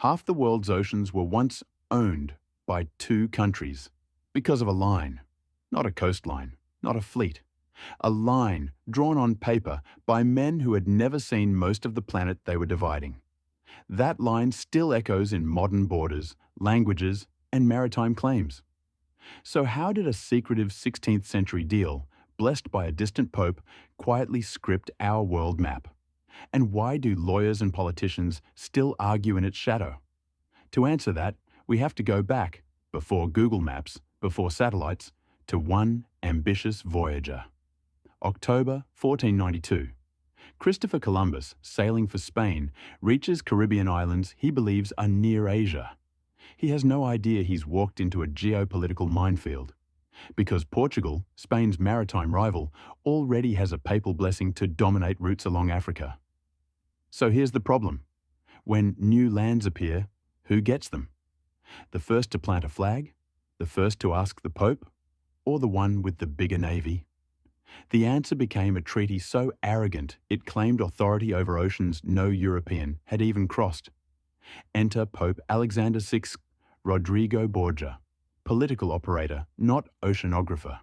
Half the world's oceans were once owned by two countries because of a line, not a coastline, not a fleet. A line drawn on paper by men who had never seen most of the planet they were dividing. That line still echoes in modern borders, languages, and maritime claims. So how did a secretive 16th century deal, blessed by a distant pope, quietly script our world map? And why do lawyers and politicians still argue in its shadow? To answer that, we have to go back, before Google Maps, before satellites, to one ambitious voyager. October 1492. Christopher Columbus, sailing for Spain, reaches Caribbean islands he believes are near Asia. He has no idea he's walked into a geopolitical minefield, because Portugal, Spain's maritime rival, already has a papal blessing to dominate routes along Africa. So here's the problem. When new lands appear, who gets them? The first to plant a flag? The first to ask the Pope? Or the one with the bigger navy? The answer became a treaty so arrogant it claimed authority over oceans no European had even crossed. Enter Pope Alexander VI, Rodrigo Borgia, political operator, not oceanographer.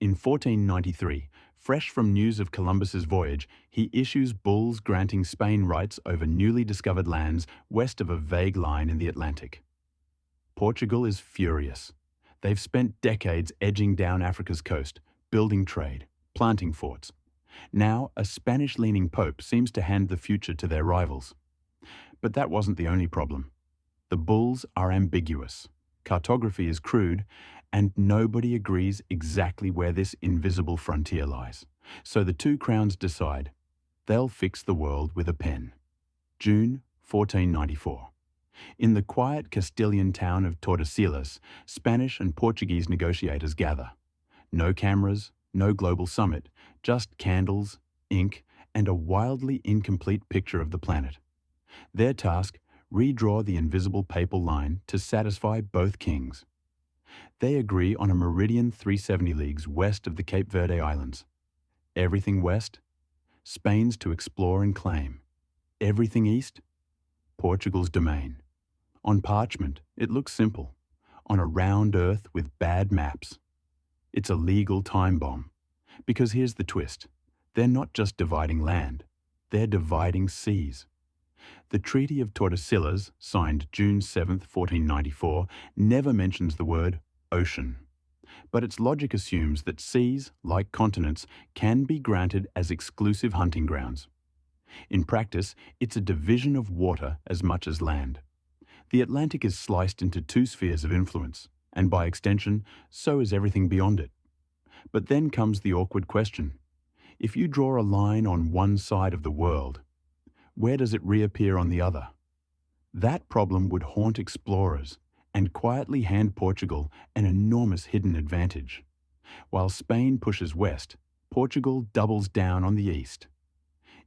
In 1493, fresh from news of Columbus's voyage, he issues bulls granting Spain rights over newly discovered lands west of a vague line in the Atlantic. Portugal is furious. They've spent decades edging down Africa's coast, building trade, planting forts. Now, a Spanish-leaning pope seems to hand the future to their rivals. But that wasn't the only problem. The bulls are ambiguous, cartography is crude, and nobody agrees exactly where this invisible frontier lies. So the two crowns decide they'll fix the world with a pen. June 1494. In the quiet Castilian town of Tordesillas, Spanish and Portuguese negotiators gather. No cameras, no global summit, just candles, ink, and a wildly incomplete picture of the planet. Their task, redraw the invisible papal line to satisfy both kings. They agree on a meridian 370 leagues west of the Cape Verde Islands. Everything west, Spain's to explore and claim. Everything east, Portugal's domain. On parchment, it looks simple. On a round earth with bad maps. It's a legal time bomb. Because here's the twist. They're not just dividing land. They're dividing seas. The Treaty of Tordesillas, signed June 7, 1494, never mentions the word ocean. But its logic assumes that seas, like continents, can be granted as exclusive hunting grounds. In practice, it's a division of water as much as land. The Atlantic is sliced into two spheres of influence, and by extension, so is everything beyond it. But then comes the awkward question. If you draw a line on one side of the world, where does it reappear on the other? That problem would haunt explorers and quietly hand Portugal an enormous hidden advantage. While Spain pushes west, Portugal doubles down on the east.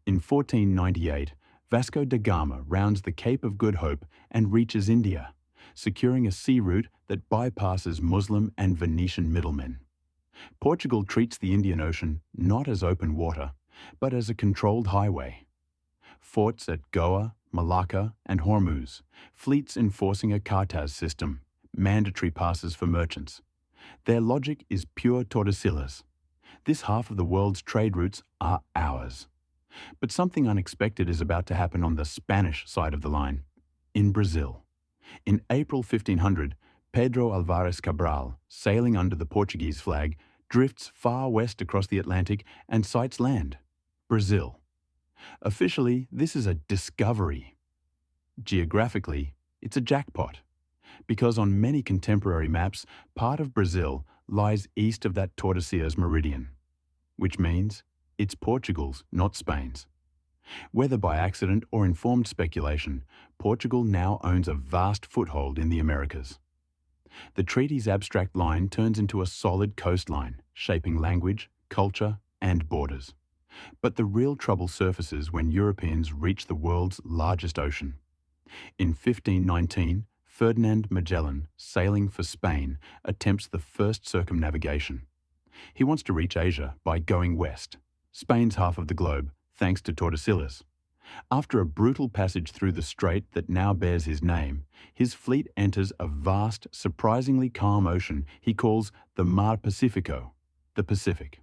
In 1498, Vasco da Gama rounds the Cape of Good Hope and reaches India, securing a sea route that bypasses Muslim and Venetian middlemen. Portugal treats the Indian Ocean not as open water, but as a controlled highway. Forts at Goa, Malacca, and Hormuz, fleets enforcing a Cartaz system, mandatory passes for merchants. Their logic is pure Tordesillas. This half of the world's trade routes are ours. But something unexpected is about to happen on the Spanish side of the line, in Brazil. In April 1500, Pedro Alvares Cabral, sailing under the Portuguese flag, drifts far west across the Atlantic and sights land, Brazil. Officially, this is a discovery. Geographically, it's a jackpot, because on many contemporary maps, part of Brazil lies east of that Tordesillas meridian, which means it's Portugal's, not Spain's. Whether by accident or informed speculation, Portugal now owns a vast foothold in the Americas. The treaty's abstract line turns into a solid coastline, shaping language, culture, and borders. But the real trouble surfaces when Europeans reach the world's largest ocean. In 1519, Ferdinand Magellan, sailing for Spain, attempts the first circumnavigation. He wants to reach Asia by going west, Spain's half of the globe, thanks to Tordesillas. After a brutal passage through the strait that now bears his name, his fleet enters a vast, surprisingly calm ocean he calls the Mar Pacifico, the Pacific.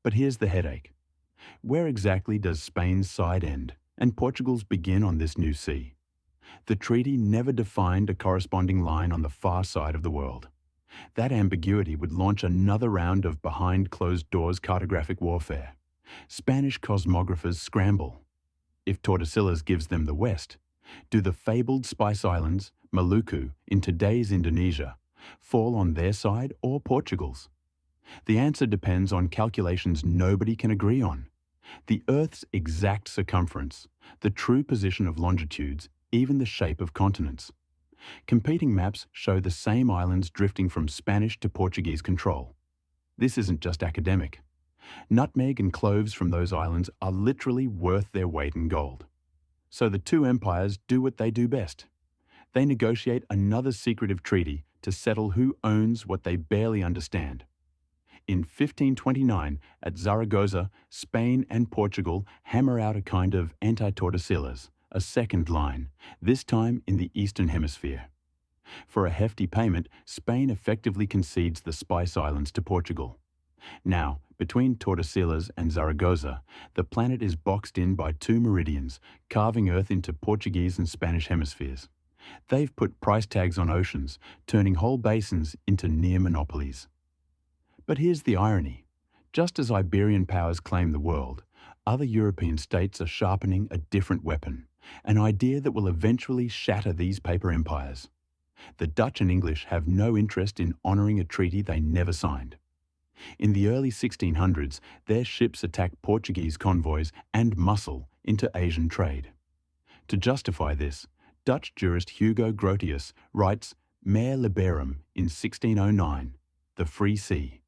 But here's the headache. Where exactly does Spain's side end and Portugal's begin on this new sea? The treaty never defined a corresponding line on the far side of the world. That ambiguity would launch another round of behind-closed-doors cartographic warfare. Spanish cosmographers scramble. If Tordesillas gives them the west, do the fabled Spice Islands, Maluku, in today's Indonesia, fall on their side or Portugal's? The answer depends on calculations nobody can agree on. The Earth's exact circumference, the true position of longitudes, even the shape of continents. Competing maps show the same islands drifting from Spanish to Portuguese control. This isn't just academic. Nutmeg and cloves from those islands are literally worth their weight in gold. So the two empires do what they do best. They negotiate another secretive treaty to settle who owns what they barely understand. In 1529, at Zaragoza, Spain and Portugal hammer out a kind of anti-Tordesillas, a second line, this time in the Eastern Hemisphere. For a hefty payment, Spain effectively concedes the Spice Islands to Portugal. Now, between Tordesillas and Zaragoza, the planet is boxed in by two meridians, carving Earth into Portuguese and Spanish hemispheres. They've put price tags on oceans, turning whole basins into near monopolies. But here's the irony. Just as Iberian powers claim the world, other European states are sharpening a different weapon, an idea that will eventually shatter these paper empires. The Dutch and English have no interest in honouring a treaty they never signed. In the early 1600s, their ships attacked Portuguese convoys and muscle into Asian trade. To justify this, Dutch jurist Hugo Grotius writes Mare Liberum in 1609, the free sea.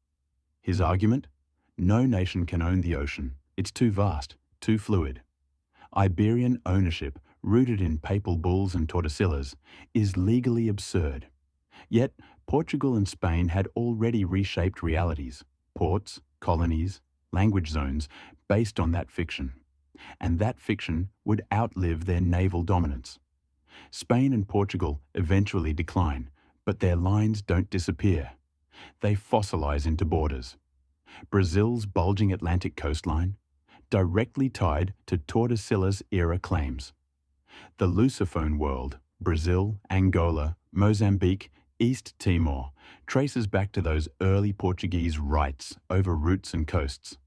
His argument? No nation can own the ocean. It's too vast, too fluid. Iberian ownership, rooted in papal bulls and Tordesillas, is legally absurd. Yet, Portugal and Spain had already reshaped realities, ports, colonies, language zones, based on that fiction. And that fiction would outlive their naval dominance. Spain and Portugal eventually decline, but their lines don't disappear. They fossilize into borders. Brazil's bulging Atlantic coastline, directly tied to Tordesillas-era claims. The Lusophone world, Brazil, Angola, Mozambique, East Timor, traces back to those early Portuguese rights over routes and coasts.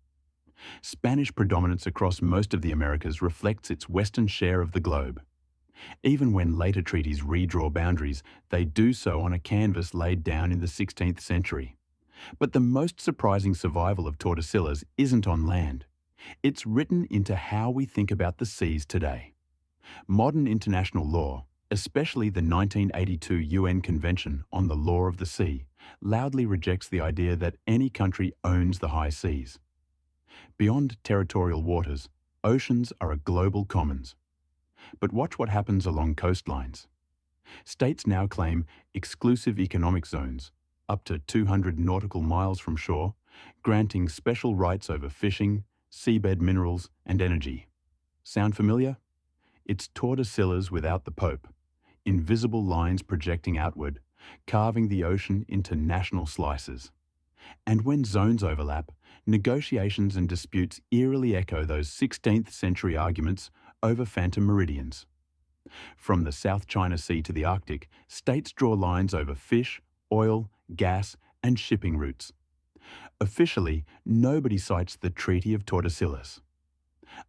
Spanish predominance across most of the Americas reflects its western share of the globe. Even when later treaties redraw boundaries, they do so on a canvas laid down in the 16th century. But the most surprising survival of Tordesillas isn't on land. It's written into how we think about the seas today. Modern international law, especially the 1982 UN Convention on the Law of the Sea, loudly rejects the idea that any country owns the high seas. Beyond territorial waters, oceans are a global commons. But watch what happens along coastlines. States now claim exclusive economic zones, up to 200 nautical miles from shore, granting special rights over fishing, seabed minerals, and energy. Sound familiar? It's Tordesillas without the Pope, invisible lines projecting outward, carving the ocean into national slices. And when zones overlap, negotiations and disputes eerily echo those 16th century arguments over phantom meridians. From the South China Sea to the Arctic, states draw lines over fish, oil, gas, and shipping routes. Officially, nobody cites the Treaty of Tordesillas.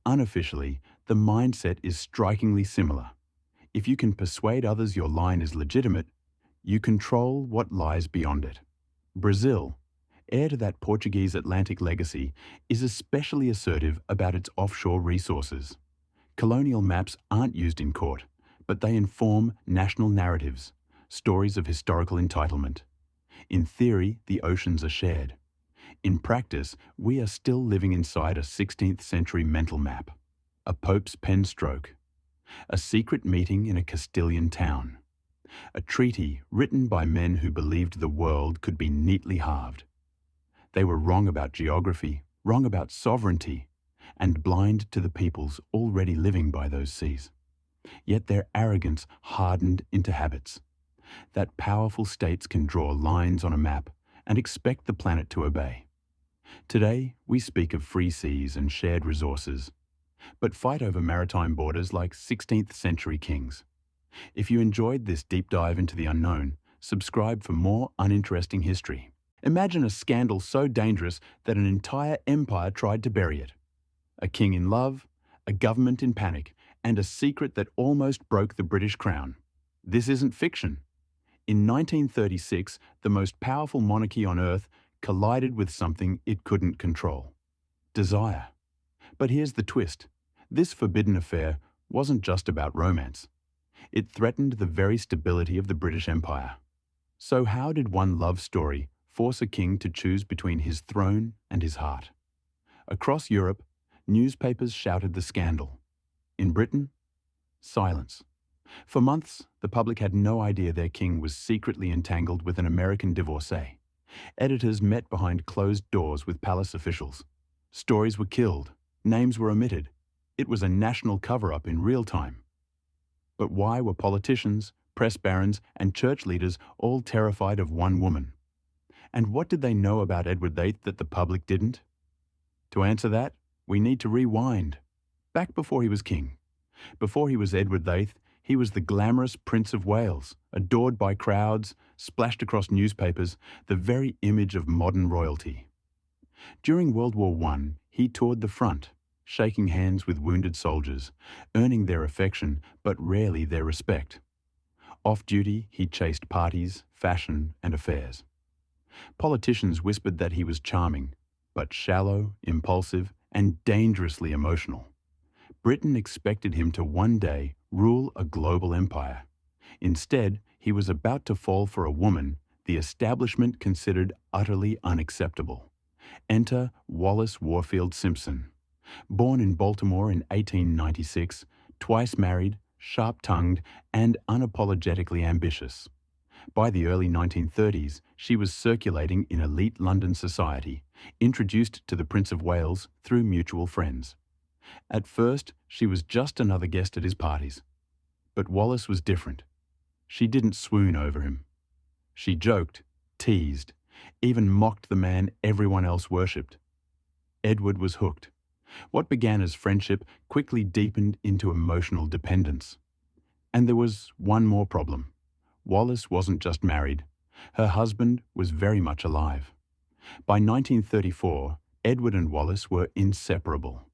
Unofficially, the mindset is strikingly similar. If you can persuade others your line is legitimate, you control what lies beyond it. Brazil, heir to that Portuguese Atlantic legacy, is especially assertive about its offshore resources. Colonial maps aren't used in court, but they inform national narratives, stories of historical entitlement. In theory, the oceans are shared. In practice, we are still living inside a 16th century mental map, a pope's pen stroke, a secret meeting in a Castilian town, a treaty written by men who believed the world could be neatly halved. They were wrong about geography, wrong about sovereignty, and blind to the peoples already living by those seas. Yet their arrogance hardened into habits, that powerful states can draw lines on a map and expect the planet to obey. Today, we speak of free seas and shared resources, but fight over maritime borders like 16th century kings. If you enjoyed this deep dive into the unknown, subscribe for more uninteresting history. Imagine a scandal so dangerous that an entire empire tried to bury it. A king in love, a government in panic, and a secret that almost broke the British crown. This isn't fiction. In 1936, the most powerful monarchy on earth collided with something it couldn't control: desire. But here's the twist. This forbidden affair wasn't just about romance. It threatened the very stability of the British Empire. So how did one love story force a king to choose between his throne and his heart? Across Europe, newspapers shouted the scandal. In Britain, silence. For months, the public had no idea their king was secretly entangled with an American divorcee. Editors met behind closed doors with palace officials. Stories were killed, names were omitted. It was a national cover-up in real time. But why were politicians, press barons, and church leaders all terrified of one woman? And what did they know about Edward VIII that the public didn't? To answer that, we need to rewind. Back before he was king. Before he was Edward VIII, he was the glamorous Prince of Wales, adored by crowds, splashed across newspapers, the very image of modern royalty. During World War I, he toured the front, shaking hands with wounded soldiers, earning their affection but rarely their respect. Off-duty, he chased parties, fashion, and affairs. Politicians whispered that he was charming, but shallow, impulsive, and dangerously emotional. Britain expected him to one day rule a global empire. Instead, he was about to fall for a woman the establishment considered utterly unacceptable. Enter Wallis Warfield Simpson. Born in Baltimore in 1896, twice married, sharp-tongued, and unapologetically ambitious. By the early 1930s, she was circulating in elite London society, introduced to the Prince of Wales through mutual friends. At first, she was just another guest at his parties. But Wallis was different. She didn't swoon over him. She joked, teased, even mocked the man everyone else worshipped. Edward was hooked. What began as friendship quickly deepened into emotional dependence. And there was one more problem. Wallis wasn't just married. Her husband was very much alive. By 1934, Edward and Wallis were inseparable.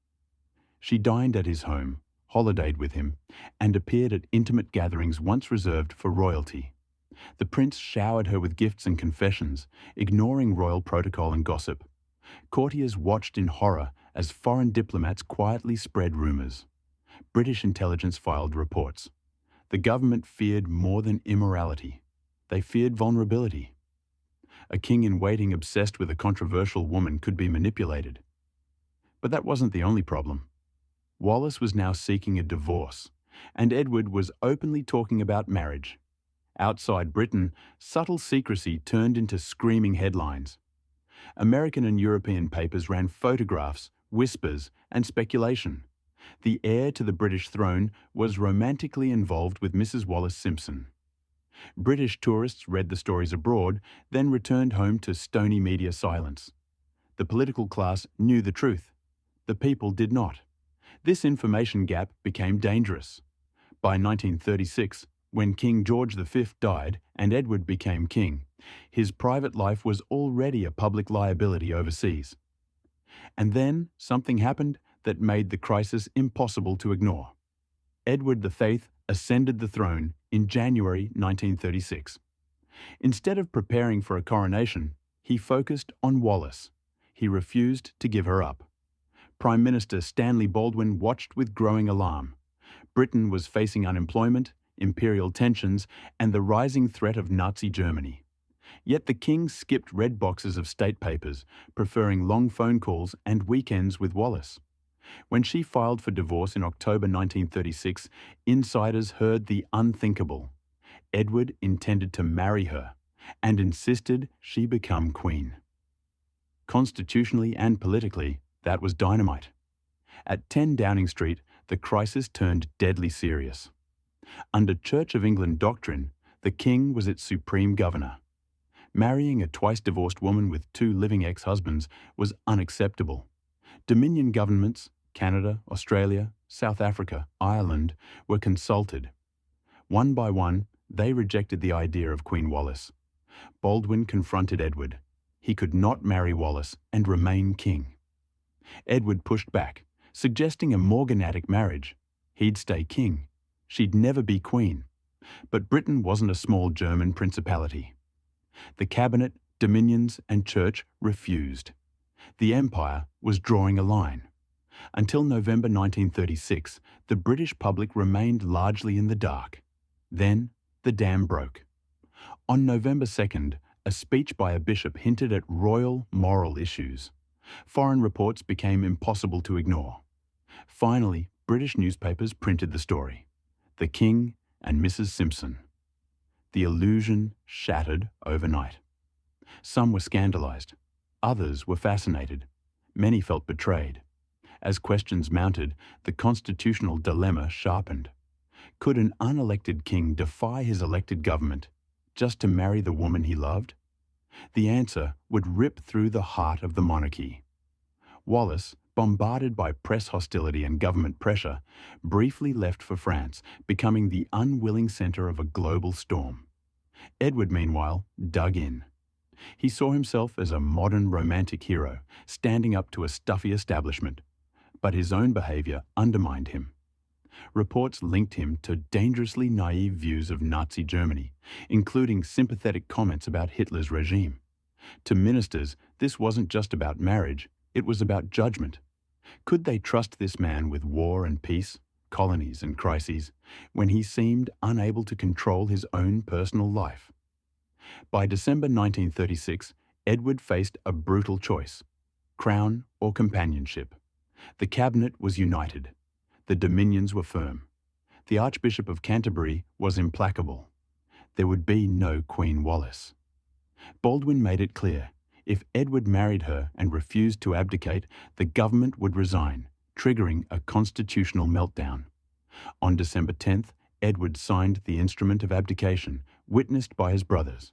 She dined at his home, holidayed with him, and appeared at intimate gatherings once reserved for royalty. The prince showered her with gifts and confessions, ignoring royal protocol and gossip. Courtiers watched in horror as foreign diplomats quietly spread rumors. British intelligence filed reports. The government feared more than immorality. They feared vulnerability. A king-in-waiting obsessed with a controversial woman could be manipulated. But that wasn't the only problem. Wallis was now seeking a divorce, and Edward was openly talking about marriage. Outside Britain, subtle secrecy turned into screaming headlines. American and European papers ran photographs, whispers, and speculation. The heir to the British throne was romantically involved with Mrs. Wallis Simpson. British tourists read the stories abroad, then returned home to stony media silence. The political class knew the truth. The people did not. This information gap became dangerous. By 1936, when King George V died and Edward became king, his private life was already a public liability overseas. And then something happened that made the crisis impossible to ignore. Edward VIII ascended the throne in January 1936. Instead of preparing for a coronation, he focused on Wallis. He refused to give her up. Prime Minister Stanley Baldwin watched with growing alarm. Britain was facing unemployment, imperial tensions, and the rising threat of Nazi Germany. Yet the king skipped red boxes of state papers, preferring long phone calls and weekends with Wallis. When she filed for divorce in October 1936, insiders heard the unthinkable. Edward intended to marry her and insisted she become queen. Constitutionally and politically, that was dynamite. At 10 Downing Street, the crisis turned deadly serious. Under Church of England doctrine, the king was its supreme governor. Marrying a twice-divorced woman with 2 living ex-husbands was unacceptable. Dominion governments, Canada, Australia, South Africa, Ireland, were consulted. One by one, they rejected the idea of Queen Wallis. Baldwin confronted Edward. He could not marry Wallis and remain king. Edward pushed back, suggesting a morganatic marriage. He'd stay king. She'd never be queen. But Britain wasn't a small German principality. The cabinet, dominions, and church refused. The empire was drawing a line. Until November 1936, the British public remained largely in the dark. Then, the dam broke. On November 2nd, a speech by a bishop hinted at royal moral issues. Foreign reports became impossible to ignore. Finally, British newspapers printed the story. The King and Mrs. Simpson. The illusion shattered overnight. Some were scandalized. Others were fascinated. Many felt betrayed. As questions mounted, the constitutional dilemma sharpened. Could an unelected king defy his elected government just to marry the woman he loved? The answer would rip through the heart of the monarchy. Wallis, bombarded by press hostility and government pressure, briefly left for France, becoming the unwilling center of a global storm. Edward, meanwhile, dug in. He saw himself as a modern romantic hero, standing up to a stuffy establishment. But his own behavior undermined him. Reports linked him to dangerously naive views of Nazi Germany, including sympathetic comments about Hitler's regime. To ministers, this wasn't just about marriage, it was about judgment. Could they trust this man with war and peace, colonies and crises, when he seemed unable to control his own personal life? By December 1936, Edward faced a brutal choice: crown or companionship. The cabinet was united. The dominions were firm. The Archbishop of Canterbury was implacable. There would be no Queen Wallis. Baldwin made it clear: if Edward married her and refused to abdicate, the government would resign, triggering a constitutional meltdown. On December 10th, Edward signed the instrument of abdication, witnessed by his brothers.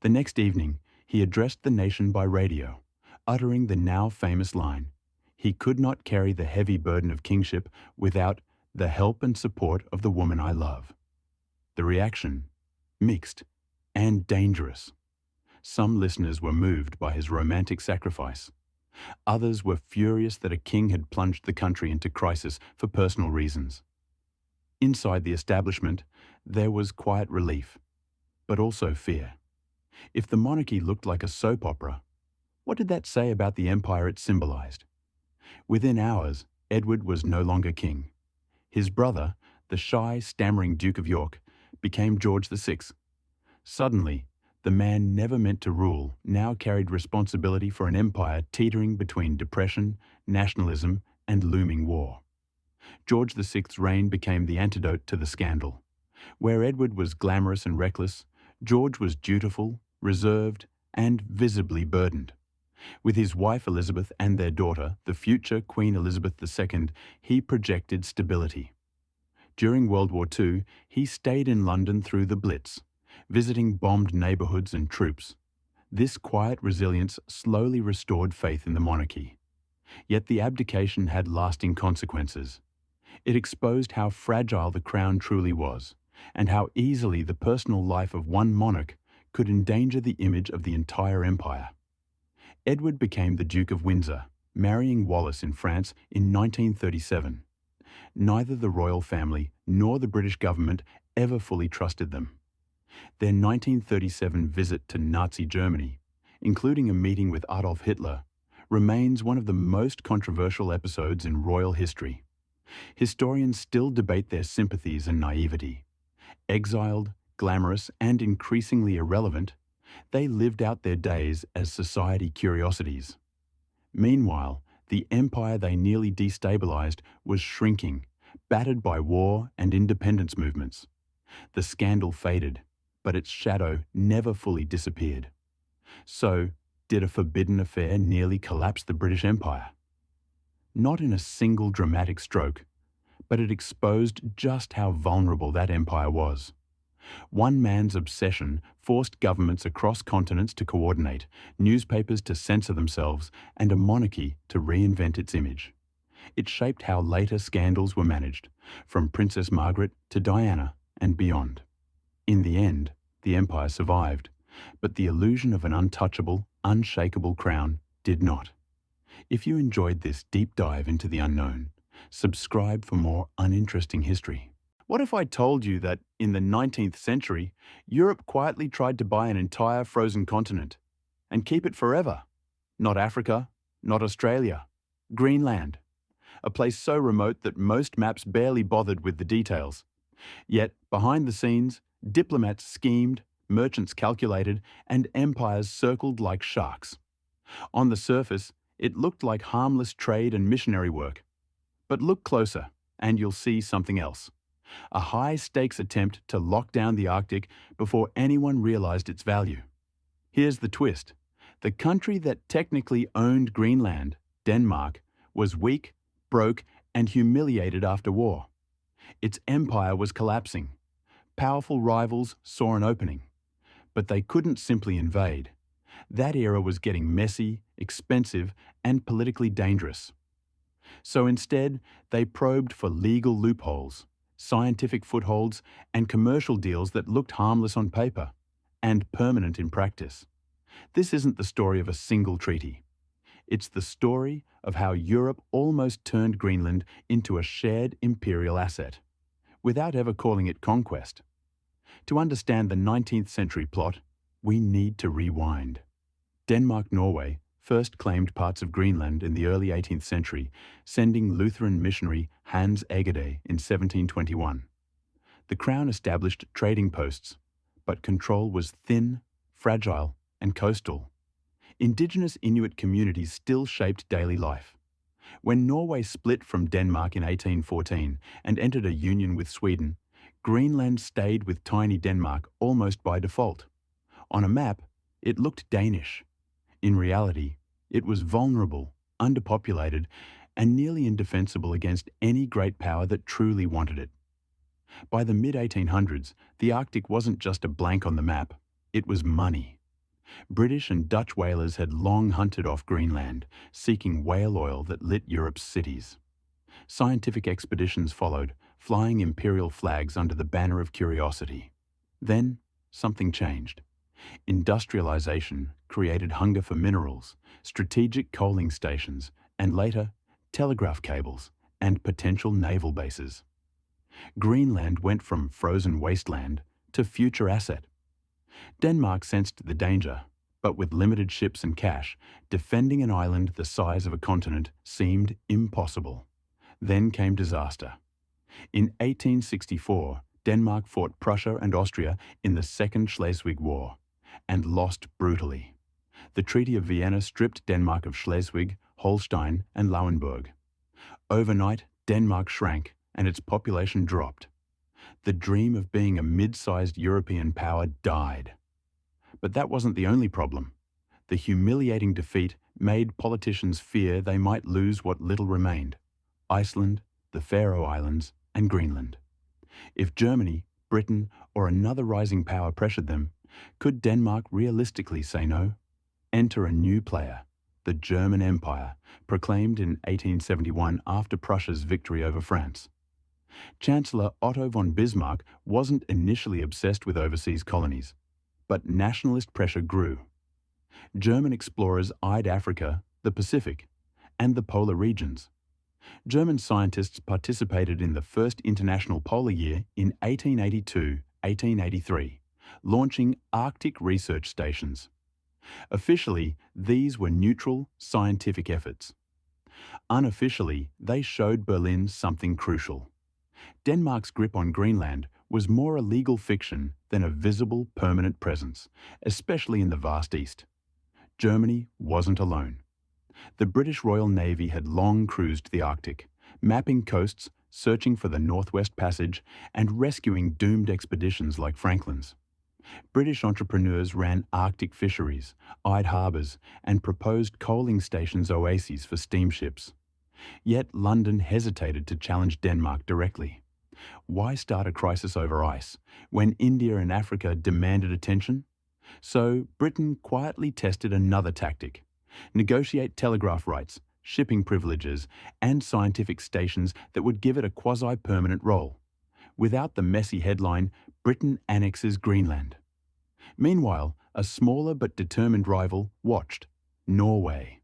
The next evening, he addressed the nation by radio, uttering the now famous line: "He could not carry the heavy burden of kingship without the help and support of the woman I love." The reaction? Mixed and dangerous. Some listeners were moved by his romantic sacrifice. Others were furious that a king had plunged the country into crisis for personal reasons. Inside the establishment, there was quiet relief, but also fear. If the monarchy looked like a soap opera, what did that say about the empire it symbolized? Within hours, Edward was no longer king. His brother, the shy, stammering Duke of York, became George VI. Suddenly, the man never meant to rule now carried responsibility for an empire teetering between depression, nationalism, and looming war. George VI's reign became the antidote to the scandal. Where Edward was glamorous and reckless, George was dutiful, reserved, and visibly burdened. With his wife Elizabeth and their daughter, the future Queen Elizabeth II, he projected stability. During World War II, he stayed in London through the Blitz, visiting bombed neighbourhoods and troops. This quiet resilience slowly restored faith in the monarchy. Yet the abdication had lasting consequences. It exposed how fragile the crown truly was, and how easily the personal life of one monarch could endanger the image of the entire empire. Edward became the Duke of Windsor, marrying Wallis in France in 1937. Neither the royal family nor the British government ever fully trusted them. Their 1937 visit to Nazi Germany, including a meeting with Adolf Hitler, remains one of the most controversial episodes in royal history. Historians still debate their sympathies and naivety. Exiled, glamorous, and increasingly irrelevant, they lived out their days as society curiosities. Meanwhile, the empire they nearly destabilized was shrinking, battered by war and independence movements. The scandal faded, but its shadow never fully disappeared. So, did a forbidden affair nearly collapse the British Empire? not in a single dramatic stroke, but it exposed just how vulnerable that empire was. One man's obsession forced governments across continents to coordinate, newspapers to censor themselves, and a monarchy to reinvent its image. It shaped how later scandals were managed, from Princess Margaret to Diana and beyond. In the end, the empire survived, but the illusion of an untouchable, unshakable crown did not. If you enjoyed this deep dive into the unknown, subscribe for more uninteresting history. What if I told you that, in the 19th century, Europe quietly tried to buy an entire frozen continent and keep it forever? Not Africa, not Australia, Greenland, a place so remote that most maps barely bothered with the details. Yet, behind the scenes, diplomats schemed, merchants calculated, and empires circled like sharks. On the surface, it looked like harmless trade and missionary work. But look closer, and you'll see something else. A high-stakes attempt to lock down the Arctic before anyone realized its value. Here's the twist. The country that technically owned Greenland, Denmark, was weak, broke, and humiliated after war. Its empire was collapsing. Powerful rivals saw an opening. But they couldn't simply invade. That era was getting messy, expensive, and politically dangerous. So instead, they probed for legal loopholes, scientific footholds, and commercial deals that looked harmless on paper and permanent in practice. This isn't the story of a single treaty. It's the story of how Europe almost turned Greenland into a shared imperial asset, without ever calling it conquest. To understand the 19th century plot, we need to rewind. Denmark-Norway first claimed parts of Greenland in the early 18th century, sending Lutheran missionary Hans Egede in 1721. The Crown established trading posts, but control was thin, fragile, and coastal. Indigenous Inuit communities still shaped daily life. When Norway split from Denmark in 1814 and entered a union with Sweden, Greenland stayed with tiny Denmark almost by default. On a map, it looked Danish. In reality, it was vulnerable, underpopulated, and nearly indefensible against any great power that truly wanted it. By the mid-1800s, the Arctic wasn't just a blank on the map, it was money. British and Dutch whalers had long hunted off Greenland, seeking whale oil that lit Europe's cities. Scientific expeditions followed, flying imperial flags under the banner of curiosity. Then, something changed. Industrialization created hunger for minerals, strategic coaling stations, and later, telegraph cables and potential naval bases. Greenland went from frozen wasteland to future asset. Denmark sensed the danger, but with limited ships and cash, defending an island the size of a continent seemed impossible. Then came disaster. In 1864, Denmark fought Prussia and Austria in the Second Schleswig War, and lost brutally. The Treaty of Vienna stripped Denmark of Schleswig, Holstein, and Lauenburg. Overnight, Denmark shrank, and its population dropped. The dream of being a mid-sized European power died. But that wasn't the only problem. The humiliating defeat made politicians fear they might lose what little remained: Iceland, the Faroe Islands, and Greenland. If Germany, Britain, or another rising power pressured them, could Denmark realistically say no? Enter a new player, the German Empire, proclaimed in 1871 after Prussia's victory over France. Chancellor Otto von Bismarck wasn't initially obsessed with overseas colonies, but nationalist pressure grew. German explorers eyed Africa, the Pacific, and the polar regions. German scientists participated in the first International Polar Year in 1882-1883, launching Arctic research stations. Officially, these were neutral, scientific efforts. Unofficially, they showed Berlin something crucial. Denmark's grip on Greenland was more a legal fiction than a visible, permanent presence, especially in the vast East. Germany wasn't alone. The British Royal Navy had long cruised the Arctic, mapping coasts, searching for the Northwest Passage, and rescuing doomed expeditions like Franklin's. British entrepreneurs ran Arctic fisheries, eyed harbours, and proposed coaling stations oases for steamships. Yet London hesitated to challenge Denmark directly. Why start a crisis over ice when India and Africa demanded attention? So Britain quietly tested another tactic: negotiate telegraph rights, shipping privileges, and scientific stations that would give it a quasi-permanent role. Without the messy headline, "Britain annexes Greenland." Meanwhile, a smaller but determined rival watched: Norway.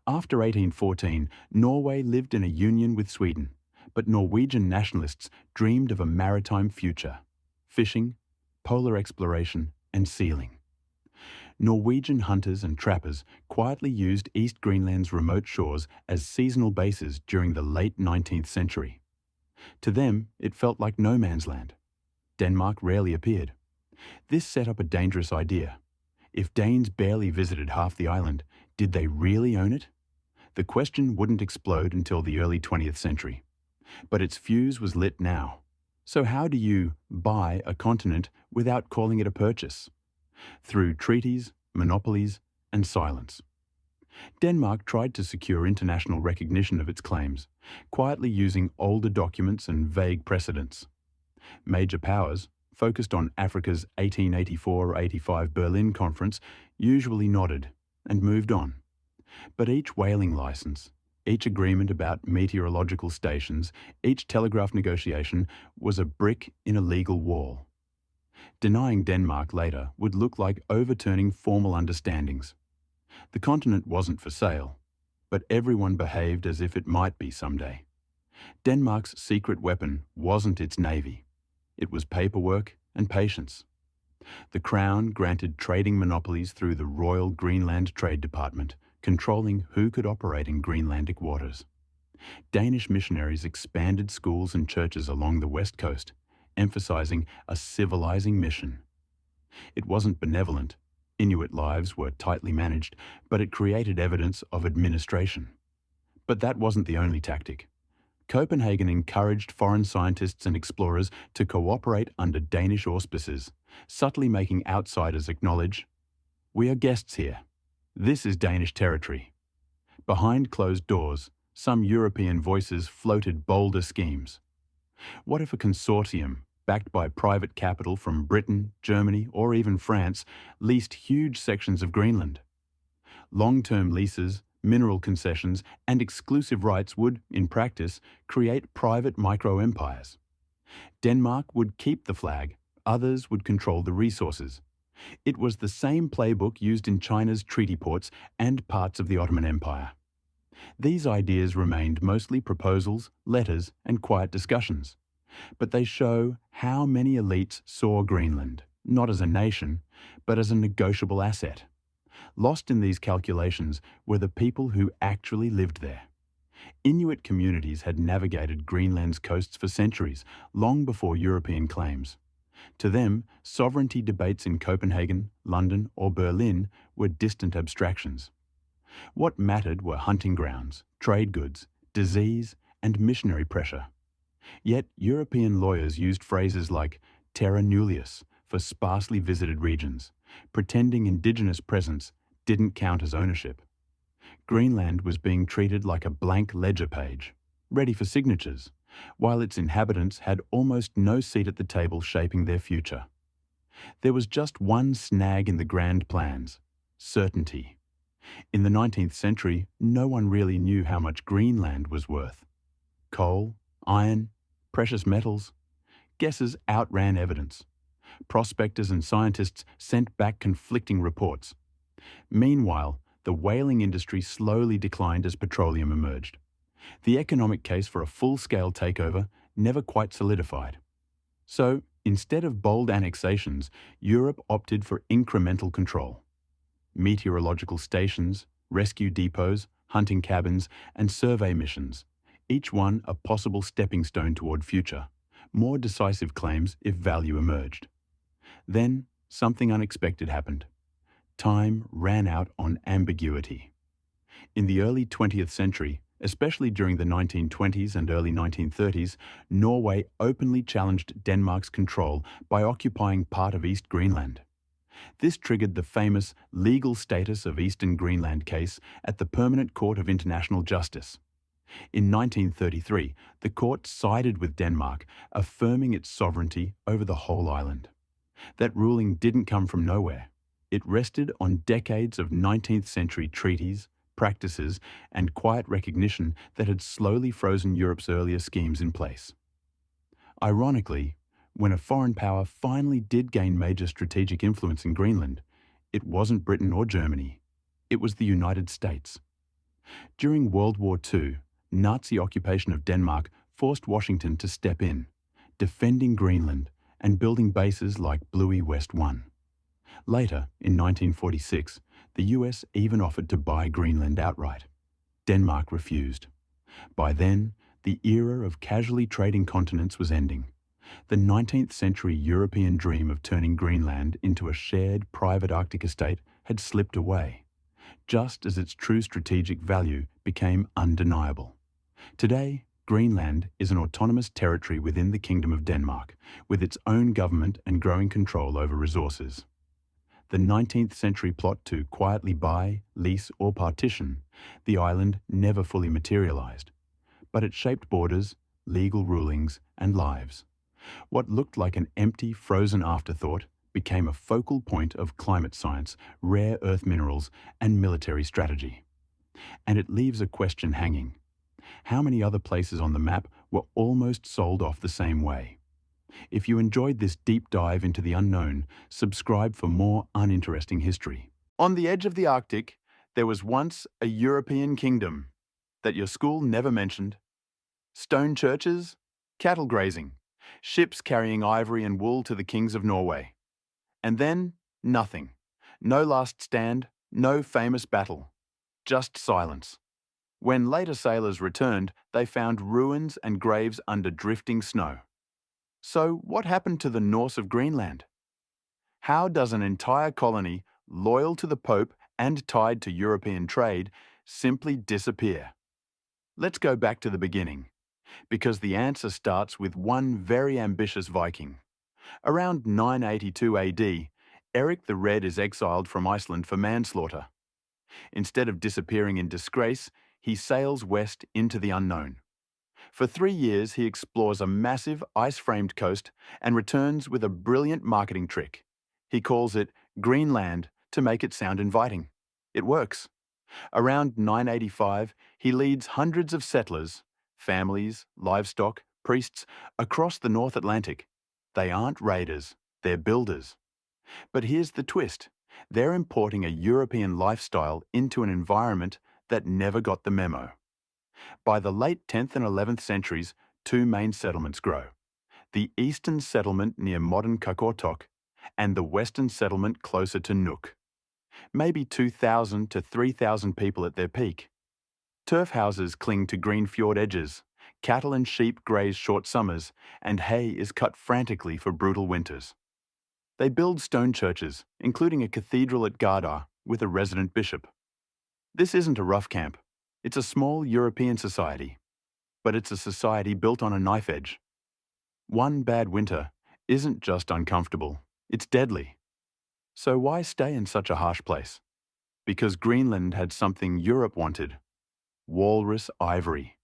After 1814, Norway lived in a union with Sweden, but Norwegian nationalists dreamed of a maritime future: fishing, polar exploration, and sealing. Norwegian hunters and trappers quietly used East Greenland's remote shores as seasonal bases during the late 19th century. To them, it felt like no man's land. Denmark rarely appeared. This set up a dangerous idea. If Danes barely visited half the island, did they really own it? The question wouldn't explode until the early 20th century. But its fuse was lit now. So how do you buy a continent without calling it a purchase? Through treaties, monopolies, and silence. Denmark tried to secure international recognition of its claims, quietly using older documents and vague precedents. Major powers, focused on Africa's 1884-85 Berlin Conference, usually nodded and moved on. But each whaling license, each agreement about meteorological stations, each telegraph negotiation was a brick in a legal wall. Denying Denmark later would look like overturning formal understandings. The continent wasn't for sale, but everyone behaved as if it might be someday. Denmark's secret weapon wasn't its navy. It was paperwork and patience. The Crown granted trading monopolies through the Royal Greenland Trade Department, controlling who could operate in Greenlandic waters. Danish missionaries expanded schools and churches along the west coast, emphasizing a civilizing mission. It wasn't benevolent. Inuit lives were tightly managed, but it created evidence of administration. But that wasn't the only tactic. Copenhagen encouraged foreign scientists and explorers to cooperate under Danish auspices, subtly making outsiders acknowledge, "We are guests here. This is Danish territory." Behind closed doors, some European voices floated bolder schemes. What if a consortium, backed by private capital from Britain, Germany, or even France, leased huge sections of Greenland? Long-term leases, mineral concessions, and exclusive rights would, in practice, create private micro-empires. Denmark would keep the flag, others would control the resources. It was the same playbook used in China's treaty ports and parts of the Ottoman Empire. These ideas remained mostly proposals, letters, and quiet discussions. But they show how many elites saw Greenland, not as a nation, but as a negotiable asset. Lost in these calculations were the people who actually lived there. Inuit communities had navigated Greenland's coasts for centuries, long before European claims. To them, sovereignty debates in Copenhagen, London, or Berlin were distant abstractions. What mattered were hunting grounds, trade goods, disease, and missionary pressure. Yet European lawyers used phrases like terra nullius for sparsely visited regions, pretending indigenous presence didn't count as ownership. Greenland was being treated like a blank ledger page, ready for signatures, while its inhabitants had almost no seat at the table shaping their future. There was just one snag in the grand plans: certainty. In the 19th century, no one really knew how much Greenland was worth. Coal, iron, precious metals. Guesses outran evidence. Prospectors and scientists sent back conflicting reports. Meanwhile, the whaling industry slowly declined as petroleum emerged. The economic case for a full-scale takeover never quite solidified. So, instead of bold annexations, Europe opted for incremental control. Meteorological stations, rescue depots, hunting cabins, and survey missions, each one a possible stepping stone toward future, more decisive claims if value emerged. Then, something unexpected happened. Time ran out on ambiguity. In the early 20th century, especially during the 1920s and early 1930s, Norway openly challenged Denmark's control by occupying part of East Greenland. This triggered the famous legal status of Eastern Greenland case at the Permanent Court of International Justice. In 1933, the court sided with Denmark, affirming its sovereignty over the whole island. That ruling didn't come from nowhere. It rested on decades of 19th century treaties, practices, and quiet recognition that had slowly frozen Europe's earlier schemes in place. Ironically, when a foreign power finally did gain major strategic influence in Greenland, it wasn't Britain or Germany. It was the United States. During World War II, Nazi occupation of Denmark forced Washington to step in, defending Greenland and building bases like Bluey West 1. Later, in 1946, the US even offered to buy Greenland outright. Denmark refused. By then, the era of casually trading continents was ending. The 19th century European dream of turning Greenland into a shared private Arctic estate had slipped away, just as its true strategic value became undeniable. Today, Greenland is an autonomous territory within the Kingdom of Denmark, with its own government and growing control over resources. The 19th century plot to quietly buy, lease, or partition the island never fully materialized, but it shaped borders, legal rulings, and lives. What looked like an empty, frozen afterthought became a focal point of climate science, rare earth minerals, and military strategy. And it leaves a question hanging. How many other places on the map were almost sold off the same way? If you enjoyed this deep dive into the unknown, subscribe for more uninteresting history. On the edge of the Arctic, there was once a European kingdom that your school never mentioned. Stone churches, cattle grazing, ships carrying ivory and wool to the kings of Norway. And then, nothing. No last stand, no famous battle. Just silence. When later sailors returned, they found ruins and graves under drifting snow. So what happened to the Norse of Greenland? How does an entire colony, loyal to the Pope and tied to European trade, simply disappear? Let's go back to the beginning, because the answer starts with one very ambitious Viking. Around 982 AD, Eric the Red is exiled from Iceland for manslaughter. Instead of disappearing in disgrace, he sails west into the unknown. For 3 years, he explores a massive ice-framed coast and returns with a brilliant marketing trick. He calls it Greenland to make it sound inviting. It works. Around 985, he leads hundreds of settlers, families, livestock, priests, across the North Atlantic. They aren't raiders, they're builders. But here's the twist. They're importing a European lifestyle into an environment that never got the memo. By the late 10th and 11th centuries, 2 main settlements grow. The eastern settlement near modern Qaqortoq and the western settlement closer to Nuuk. Maybe 2,000 to 3,000 people at their peak. Turf houses cling to green fjord edges, cattle and sheep graze short summers, and hay is cut frantically for brutal winters. They build stone churches, including a cathedral at Gardar with a resident bishop. This isn't a rough camp. It's a small European society, but it's a society built on a knife edge. One bad winter isn't just uncomfortable, it's deadly. So why stay in such a harsh place? Because Greenland had something Europe wanted: walrus ivory.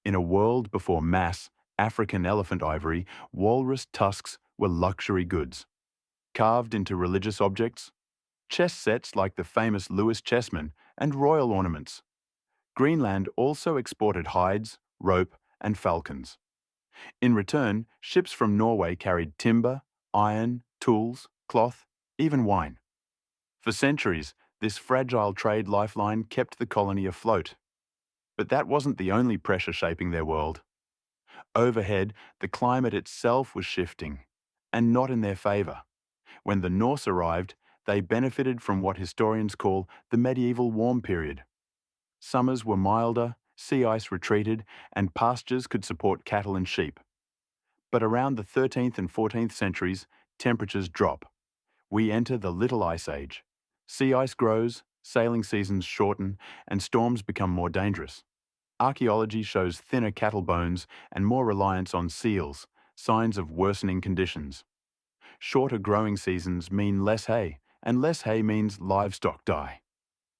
In a world before mass African elephant ivory, walrus tusks were luxury goods. Carved into religious objects, chess sets like the famous Lewis chessmen, and royal ornaments. Greenland also exported hides, rope, and falcons. In return, ships from Norway carried timber, iron, tools, cloth, even wine. For centuries, this fragile trade lifeline kept the colony afloat. But that wasn't the only pressure shaping their world. Overhead, the climate itself was shifting, and not in their favor. When the Norse arrived, they benefited from what historians call the medieval warm period. Summers were milder, sea ice retreated, and pastures could support cattle and sheep. But around the 13th and 14th centuries, temperatures drop. We enter the Little Ice Age. Sea ice grows, sailing seasons shorten, and storms become more dangerous. Archaeology shows thinner cattle bones and more reliance on seals, signs of worsening conditions. Shorter growing seasons mean less hay, and less hay means livestock die.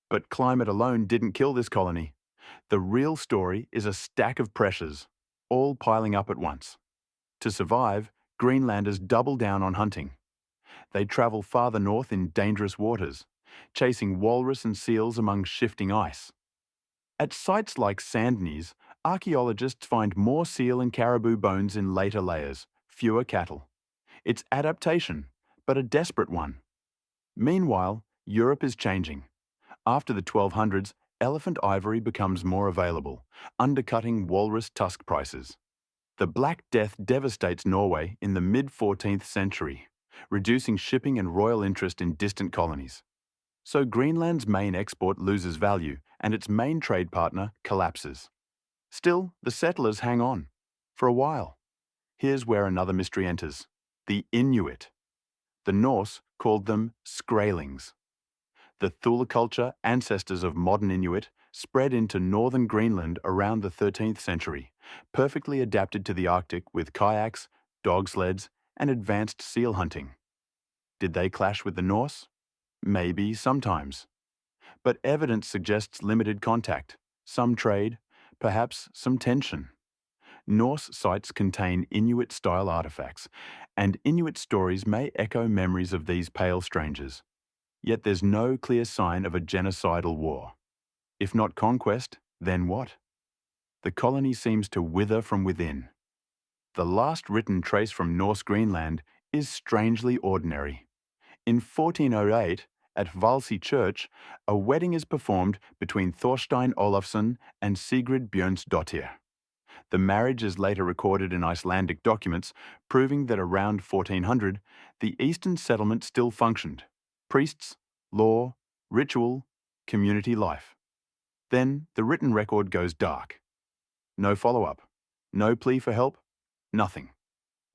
But climate alone didn't kill this colony. The real story is a stack of pressures, all piling up at once. To survive, Greenlanders double down on hunting. They travel farther north in dangerous waters, chasing walrus and seals among shifting ice. At sites like Sandnes, archaeologists find more seal and caribou bones in later layers, fewer cattle. It's adaptation, but a desperate one. Meanwhile, Europe is changing. After the 1200s, elephant ivory becomes more available, undercutting walrus tusk prices. The Black Death devastates Norway in the mid-14th century, reducing shipping and royal interest in distant colonies. So Greenland's main export loses value and its main trade partner collapses. Still, the settlers hang on. For a while. Here's where another mystery enters. The Inuit. The Norse called them Skraelings. The Thule culture, ancestors of modern Inuit, spread into northern Greenland around the 13th century, perfectly adapted to the Arctic with kayaks, dog sleds, and advanced seal hunting. Did they clash with the Norse? Maybe, sometimes. But evidence suggests limited contact, some trade, perhaps some tension. Norse sites contain Inuit-style artifacts, and Inuit stories may echo memories of these pale strangers. Yet there's no clear sign of a genocidal war. If not conquest, then what? The colony seems to wither from within. The last written trace from Norse Greenland is strangely ordinary. In 1408, at Valsey Church, a wedding is performed between Thorstein Olafsson and Sigrid Björnsdottir. The marriage is later recorded in Icelandic documents, proving that around 1400, the eastern settlement still functioned. Priests, law, ritual, community life. Then the written record goes dark. No follow-up, no plea for help, nothing.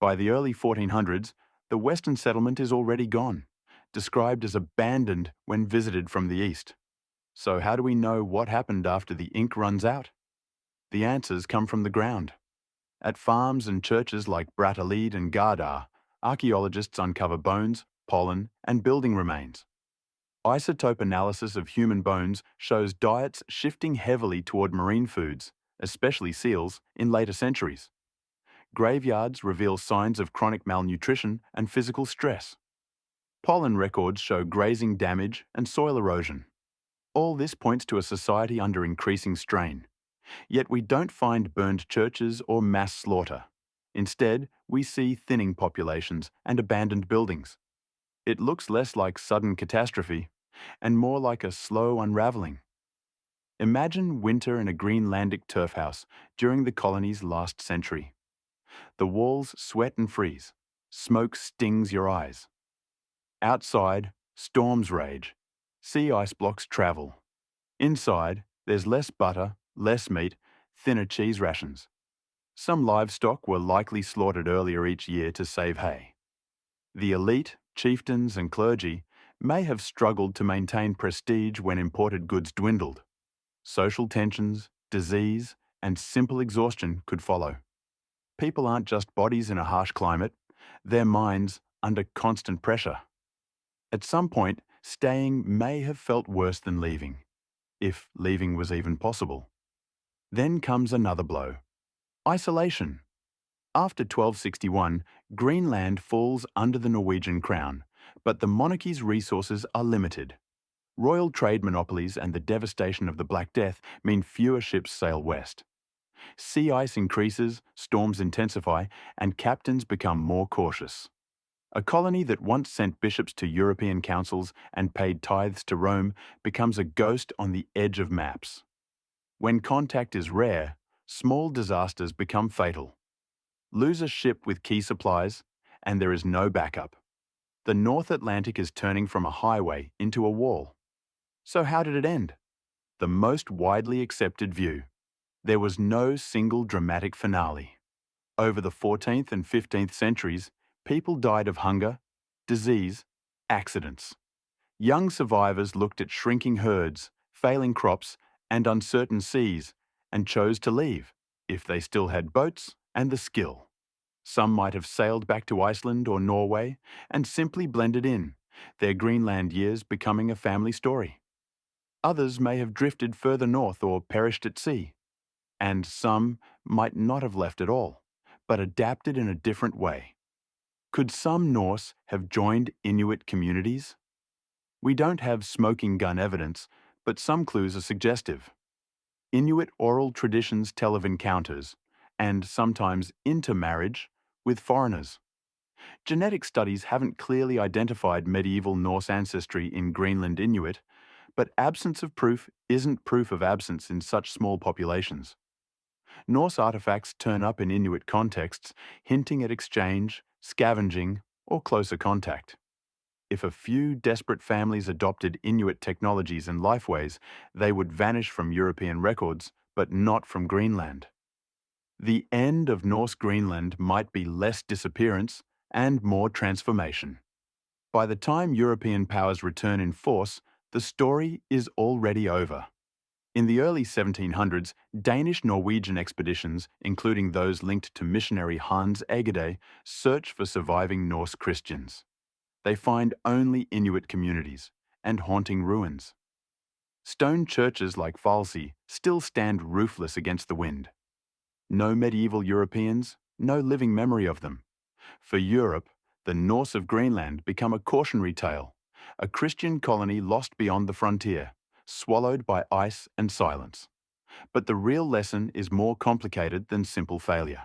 By the early 1400s, the western settlement is already gone, described as abandoned when visited from the east. So how do we know what happened after the ink runs out? The answers come from the ground. At farms and churches like Brattahlid and Gardar, archaeologists uncover bones, pollen, and building remains. Isotope analysis of human bones shows diets shifting heavily toward marine foods, especially seals, in later centuries. Graveyards reveal signs of chronic malnutrition and physical stress. Pollen records show grazing damage and soil erosion. All this points to a society under increasing strain. Yet we don't find burned churches or mass slaughter. Instead, we see thinning populations and abandoned buildings. It looks less like sudden catastrophe and more like a slow unraveling. Imagine winter in a Greenlandic turf house during the colony's last century. The walls sweat and freeze. Smoke stings your eyes. Outside, storms rage. Sea ice blocks travel. Inside, there's less butter, less meat, thinner cheese rations. Some livestock were likely slaughtered earlier each year to save hay. The elite, chieftains and clergy may have struggled to maintain prestige when imported goods dwindled. Social tensions, disease, and simple exhaustion could follow. People aren't just bodies in a harsh climate, they're minds under constant pressure. At some point, staying may have felt worse than leaving, if leaving was even possible. Then comes another blow. Isolation. After 1261, Greenland falls under the Norwegian crown, but the monarchy's resources are limited. Royal trade monopolies and the devastation of the Black Death mean fewer ships sail west. Sea ice increases, storms intensify, and captains become more cautious. A colony that once sent bishops to European councils and paid tithes to Rome becomes a ghost on the edge of maps. When contact is rare, small disasters become fatal. Lose a ship with key supplies, and there is no backup. The North Atlantic is turning from a highway into a wall. So how did it end? The most widely accepted view. There was no single dramatic finale. Over the 14th and 15th centuries, people died of hunger, disease, accidents. Young survivors looked at shrinking herds, failing crops, and uncertain seas, and chose to leave, if they still had boats and the skill. Some might have sailed back to Iceland or Norway and simply blended in, their Greenland years becoming a family story. Others may have drifted further north or perished at sea. And some might not have left at all, but adapted in a different way. Could some Norse have joined Inuit communities? We don't have smoking gun evidence, but some clues are suggestive. Inuit oral traditions tell of encounters, and sometimes intermarriage, with foreigners. Genetic studies haven't clearly identified medieval Norse ancestry in Greenland Inuit, but absence of proof isn't proof of absence in such small populations. Norse artifacts turn up in Inuit contexts, hinting at exchange, scavenging, or closer contact. If a few desperate families adopted Inuit technologies and lifeways, they would vanish from European records, but not from Greenland. The end of Norse Greenland might be less disappearance and more transformation. By the time European powers return in force, the story is already over. In the early 1700s, Danish-Norwegian expeditions, including those linked to missionary Hans Egede, search for surviving Norse Christians. They find only Inuit communities and haunting ruins. Stone churches like Falsi still stand roofless against the wind. No medieval Europeans, no living memory of them. For Europe, the Norse of Greenland become a cautionary tale, a Christian colony lost beyond the frontier, swallowed by ice and silence. But the real lesson is more complicated than simple failure.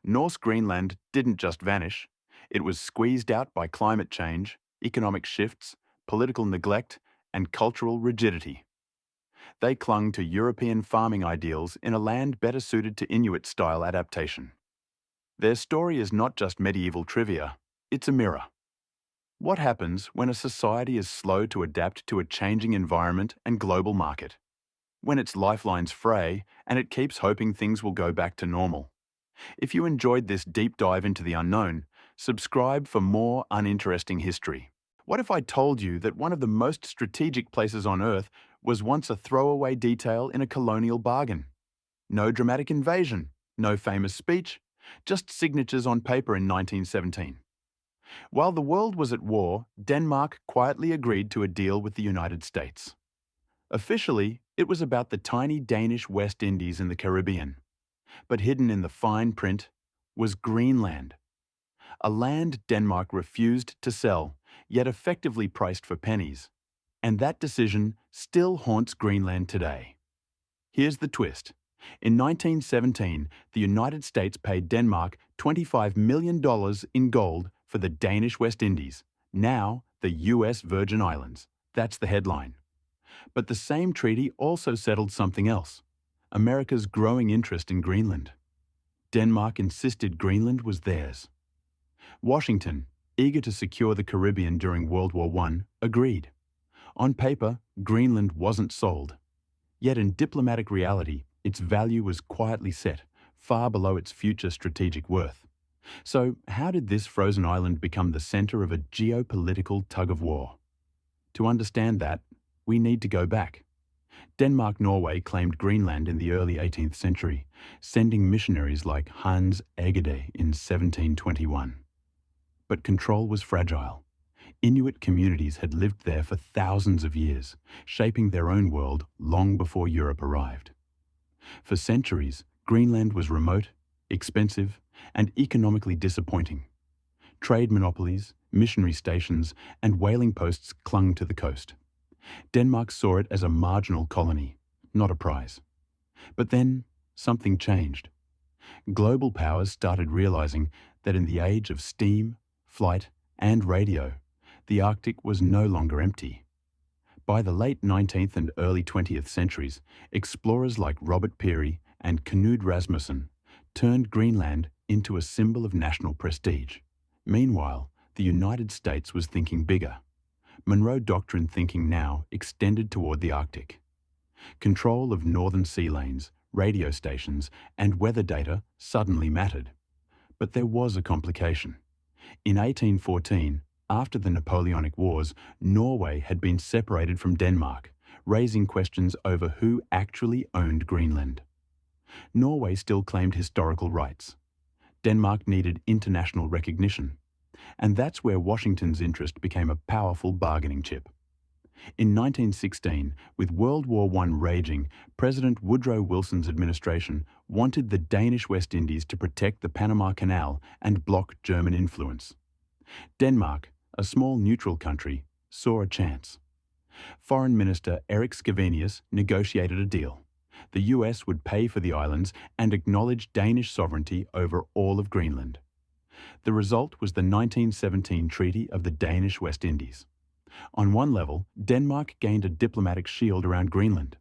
Norse Greenland didn't just vanish, it was squeezed out by climate change, economic shifts, political neglect, and cultural rigidity. They clung to European farming ideals in a land better suited to Inuit-style adaptation. Their story is not just medieval trivia, it's a mirror. What happens when a society is slow to adapt to a changing environment and global market? When its lifelines fray and it keeps hoping things will go back to normal? If you enjoyed this deep dive into the unknown, subscribe for more uninteresting history. What if I told you that one of the most strategic places on Earth was once a throwaway detail in a colonial bargain? No dramatic invasion, no famous speech, just signatures on paper in 1917. While the world was at war, Denmark quietly agreed to a deal with the United States. Officially, it was about the tiny Danish West Indies in the Caribbean. But hidden in the fine print was Greenland, a land Denmark refused to sell, yet effectively priced for pennies. And that decision still haunts Greenland today. Here's the twist. In 1917, the United States paid Denmark $25 million in gold for the Danish West Indies, now the US Virgin Islands. That's the headline. But the same treaty also settled something else: America's growing interest in Greenland. Denmark insisted Greenland was theirs. Washington, eager to secure the Caribbean during World War I, agreed. On paper, Greenland wasn't sold. Yet in diplomatic reality, its value was quietly set, far below its future strategic worth. So, how did this frozen island become the center of a geopolitical tug-of-war? To understand that, we need to go back. Denmark-Norway claimed Greenland in the early 18th century, sending missionaries like Hans Egede in 1721. But control was fragile. Inuit communities had lived there for thousands of years, shaping their own world long before Europe arrived. For centuries, Greenland was remote, expensive, and economically disappointing. Trade monopolies, missionary stations, and whaling posts clung to the coast. Denmark saw it as a marginal colony, not a prize. But then, something changed. Global powers started realizing that in the age of steam, flight, and radio, the Arctic was no longer empty. By the late 19th and early 20th centuries, explorers like Robert Peary and Knud Rasmussen turned Greenland into a symbol of national prestige. Meanwhile, the United States was thinking bigger. Monroe Doctrine thinking now extended toward the Arctic. Control of northern sea lanes, radio stations, and weather data suddenly mattered. But there was a complication. In 1814, after the Napoleonic Wars, Norway had been separated from Denmark, raising questions over who actually owned Greenland. Norway still claimed historical rights. Denmark needed international recognition. And that's where Washington's interest became a powerful bargaining chip. In 1916, with World War I raging, President Woodrow Wilson's administration wanted the Danish West Indies to protect the Panama Canal and block German influence. Denmark, a small neutral country, saw a chance. Foreign Minister Erik Scavenius negotiated a deal. The US would pay for the islands and acknowledge Danish sovereignty over all of Greenland. The result was the 1917 Treaty of the Danish West Indies. On one level, Denmark gained a diplomatic shield around Greenland.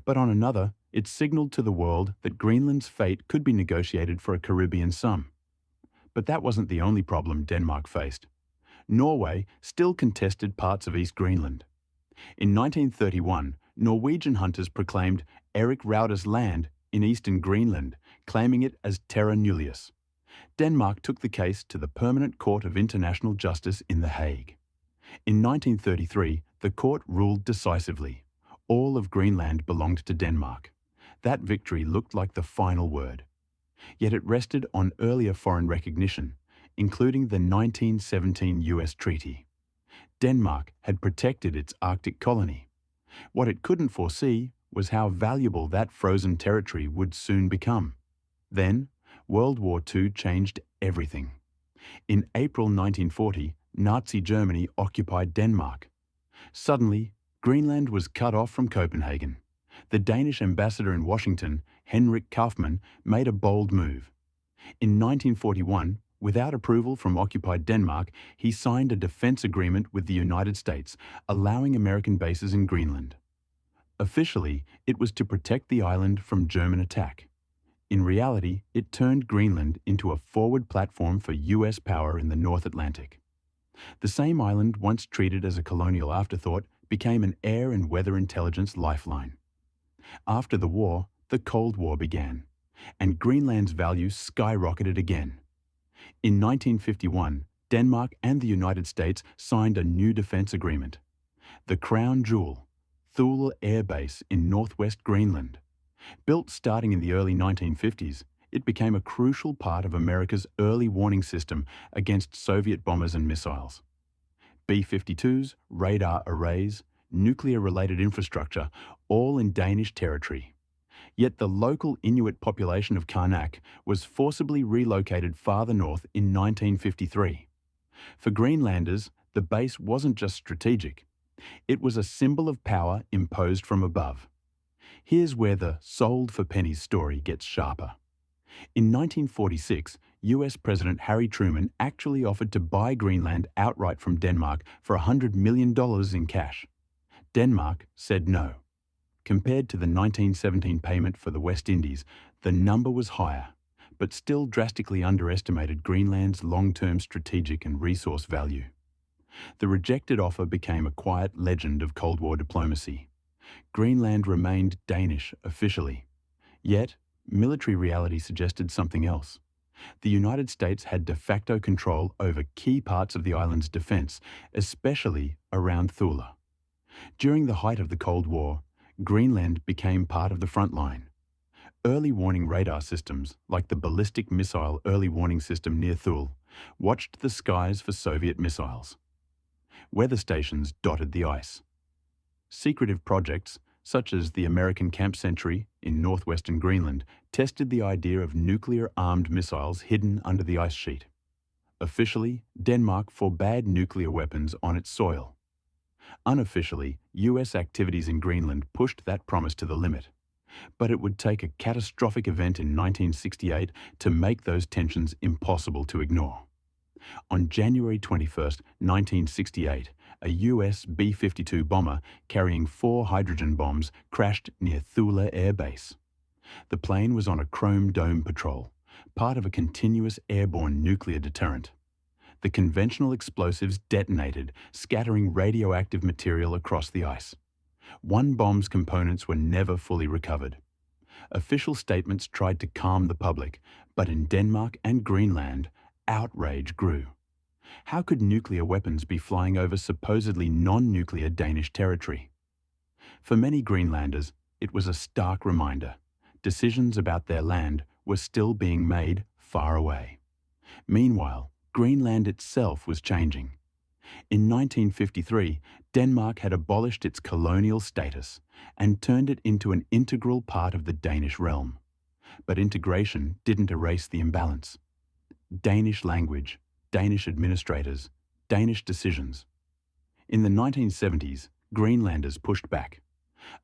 But on another, it signaled to the world that Greenland's fate could be negotiated for a Caribbean sum. But that wasn't the only problem Denmark faced. Norway still contested parts of East Greenland. In 1931, Norwegian hunters proclaimed Erik Raude's land in eastern Greenland, claiming it as terra nullius. Denmark took the case to the Permanent Court of International Justice in The Hague. In 1933, the court ruled decisively. All of Greenland belonged to Denmark. That victory looked like the final word. Yet it rested on earlier foreign recognition, including the 1917 US Treaty. Denmark had protected its Arctic colony. What it couldn't foresee was how valuable that frozen territory would soon become. Then, World War II changed everything. In April 1940, Nazi Germany occupied Denmark. Suddenly, Greenland was cut off from Copenhagen. The Danish ambassador in Washington, Henrik Kaufmann, made a bold move. In 1941, without approval from occupied Denmark, he signed a defense agreement with the United States, allowing American bases in Greenland. Officially, it was to protect the island from German attack. In reality, it turned Greenland into a forward platform for US power in the North Atlantic. The same island, once treated as a colonial afterthought, became an air and weather intelligence lifeline. After the war, the Cold War began, and Greenland's value skyrocketed again. In 1951, Denmark and the United States signed a new defense agreement. The crown jewel, Thule Air Base in northwest Greenland. Built starting in the early 1950s, it became a crucial part of America's early warning system against Soviet bombers and missiles. B-52s, radar arrays, nuclear-related infrastructure, all in Danish territory. Yet the local Inuit population of Karnak was forcibly relocated farther north in 1953. For Greenlanders, the base wasn't just strategic. It was a symbol of power imposed from above. Here's where the sold for pennies story gets sharper. In 1946, US President Harry Truman actually offered to buy Greenland outright from Denmark for $100 million in cash. Denmark said no. Compared to the 1917 payment for the West Indies, the number was higher, but still drastically underestimated Greenland's long-term strategic and resource value. The rejected offer became a quiet legend of Cold War diplomacy. Greenland remained Danish officially. Yet, military reality suggested something else. The United States had de facto control over key parts of the island's defense, especially around Thule. During the height of the Cold War, Greenland became part of the front line. Early warning radar systems, like the ballistic missile early warning system near Thule, watched the skies for Soviet missiles. Weather stations dotted the ice. Secretive projects, such as the American Camp Century in northwestern Greenland, tested the idea of nuclear-armed missiles hidden under the ice sheet. Officially, Denmark forbade nuclear weapons on its soil. Unofficially, US activities in Greenland pushed that promise to the limit. But it would take a catastrophic event in 1968 to make those tensions impossible to ignore. On January 21, 1968, a US B-52 bomber carrying 4 hydrogen bombs crashed near Thule Air Base. The plane was on a chrome dome patrol, part of a continuous airborne nuclear deterrent. The conventional explosives detonated, scattering radioactive material across the ice. One bomb's components were never fully recovered. Official statements tried to calm the public, but in Denmark and Greenland, outrage grew. How could nuclear weapons be flying over supposedly non-nuclear Danish territory? For many Greenlanders, it was a stark reminder. Decisions about their land were still being made far away. Meanwhile, Greenland itself was changing. In 1953, Denmark had abolished its colonial status and turned it into an integral part of the Danish realm. But integration didn't erase the imbalance. Danish language, Danish administrators, Danish decisions. In the 1970s, Greenlanders pushed back.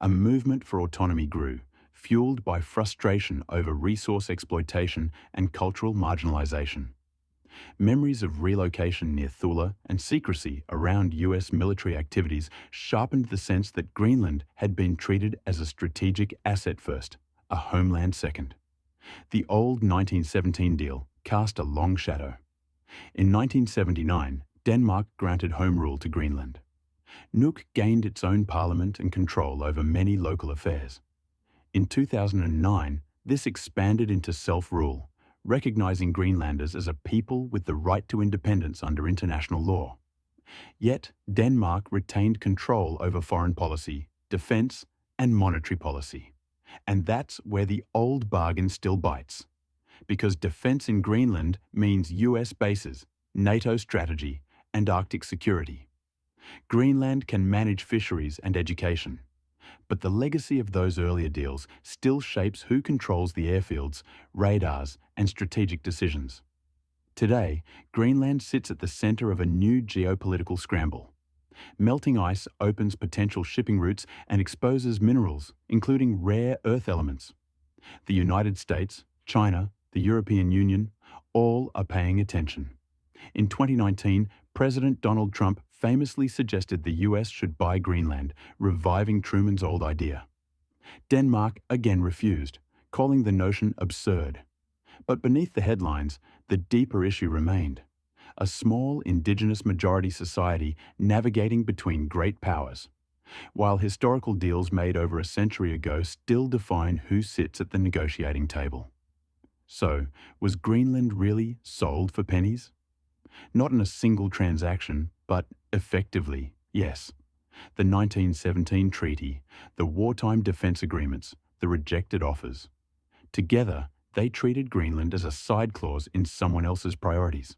A movement for autonomy grew, fueled by frustration over resource exploitation and cultural marginalization. Memories of relocation near Thule and secrecy around US military activities sharpened the sense that Greenland had been treated as a strategic asset first, a homeland second. The old 1917 deal cast a long shadow. In 1979, Denmark granted home rule to Greenland. Nuuk gained its own parliament and control over many local affairs. In 2009, this expanded into self-rule, recognizing Greenlanders as a people with the right to independence under international law. Yet, Denmark retained control over foreign policy, defense, and monetary policy. And that's where the old bargain still bites. Because defense in Greenland means US bases, NATO strategy, and Arctic security. Greenland can manage fisheries and education. But the legacy of those earlier deals still shapes who controls the airfields, radars, and strategic decisions. Today, Greenland sits at the center of a new geopolitical scramble. Melting ice opens potential shipping routes and exposes minerals, including rare earth elements. The United States, China, the European Union, all are paying attention. In 2019, President Donald Trump famously suggested the US should buy Greenland, reviving Truman's old idea. Denmark again refused, calling the notion absurd. But beneath the headlines, the deeper issue remained. A small indigenous majority society navigating between great powers. While historical deals made over a century ago still define who sits at the negotiating table. So, was Greenland really sold for pennies? Not in a single transaction, but effectively, yes. The 1917 treaty, the wartime defense agreements, the rejected offers. Together, they treated Greenland as a side clause in someone else's priorities.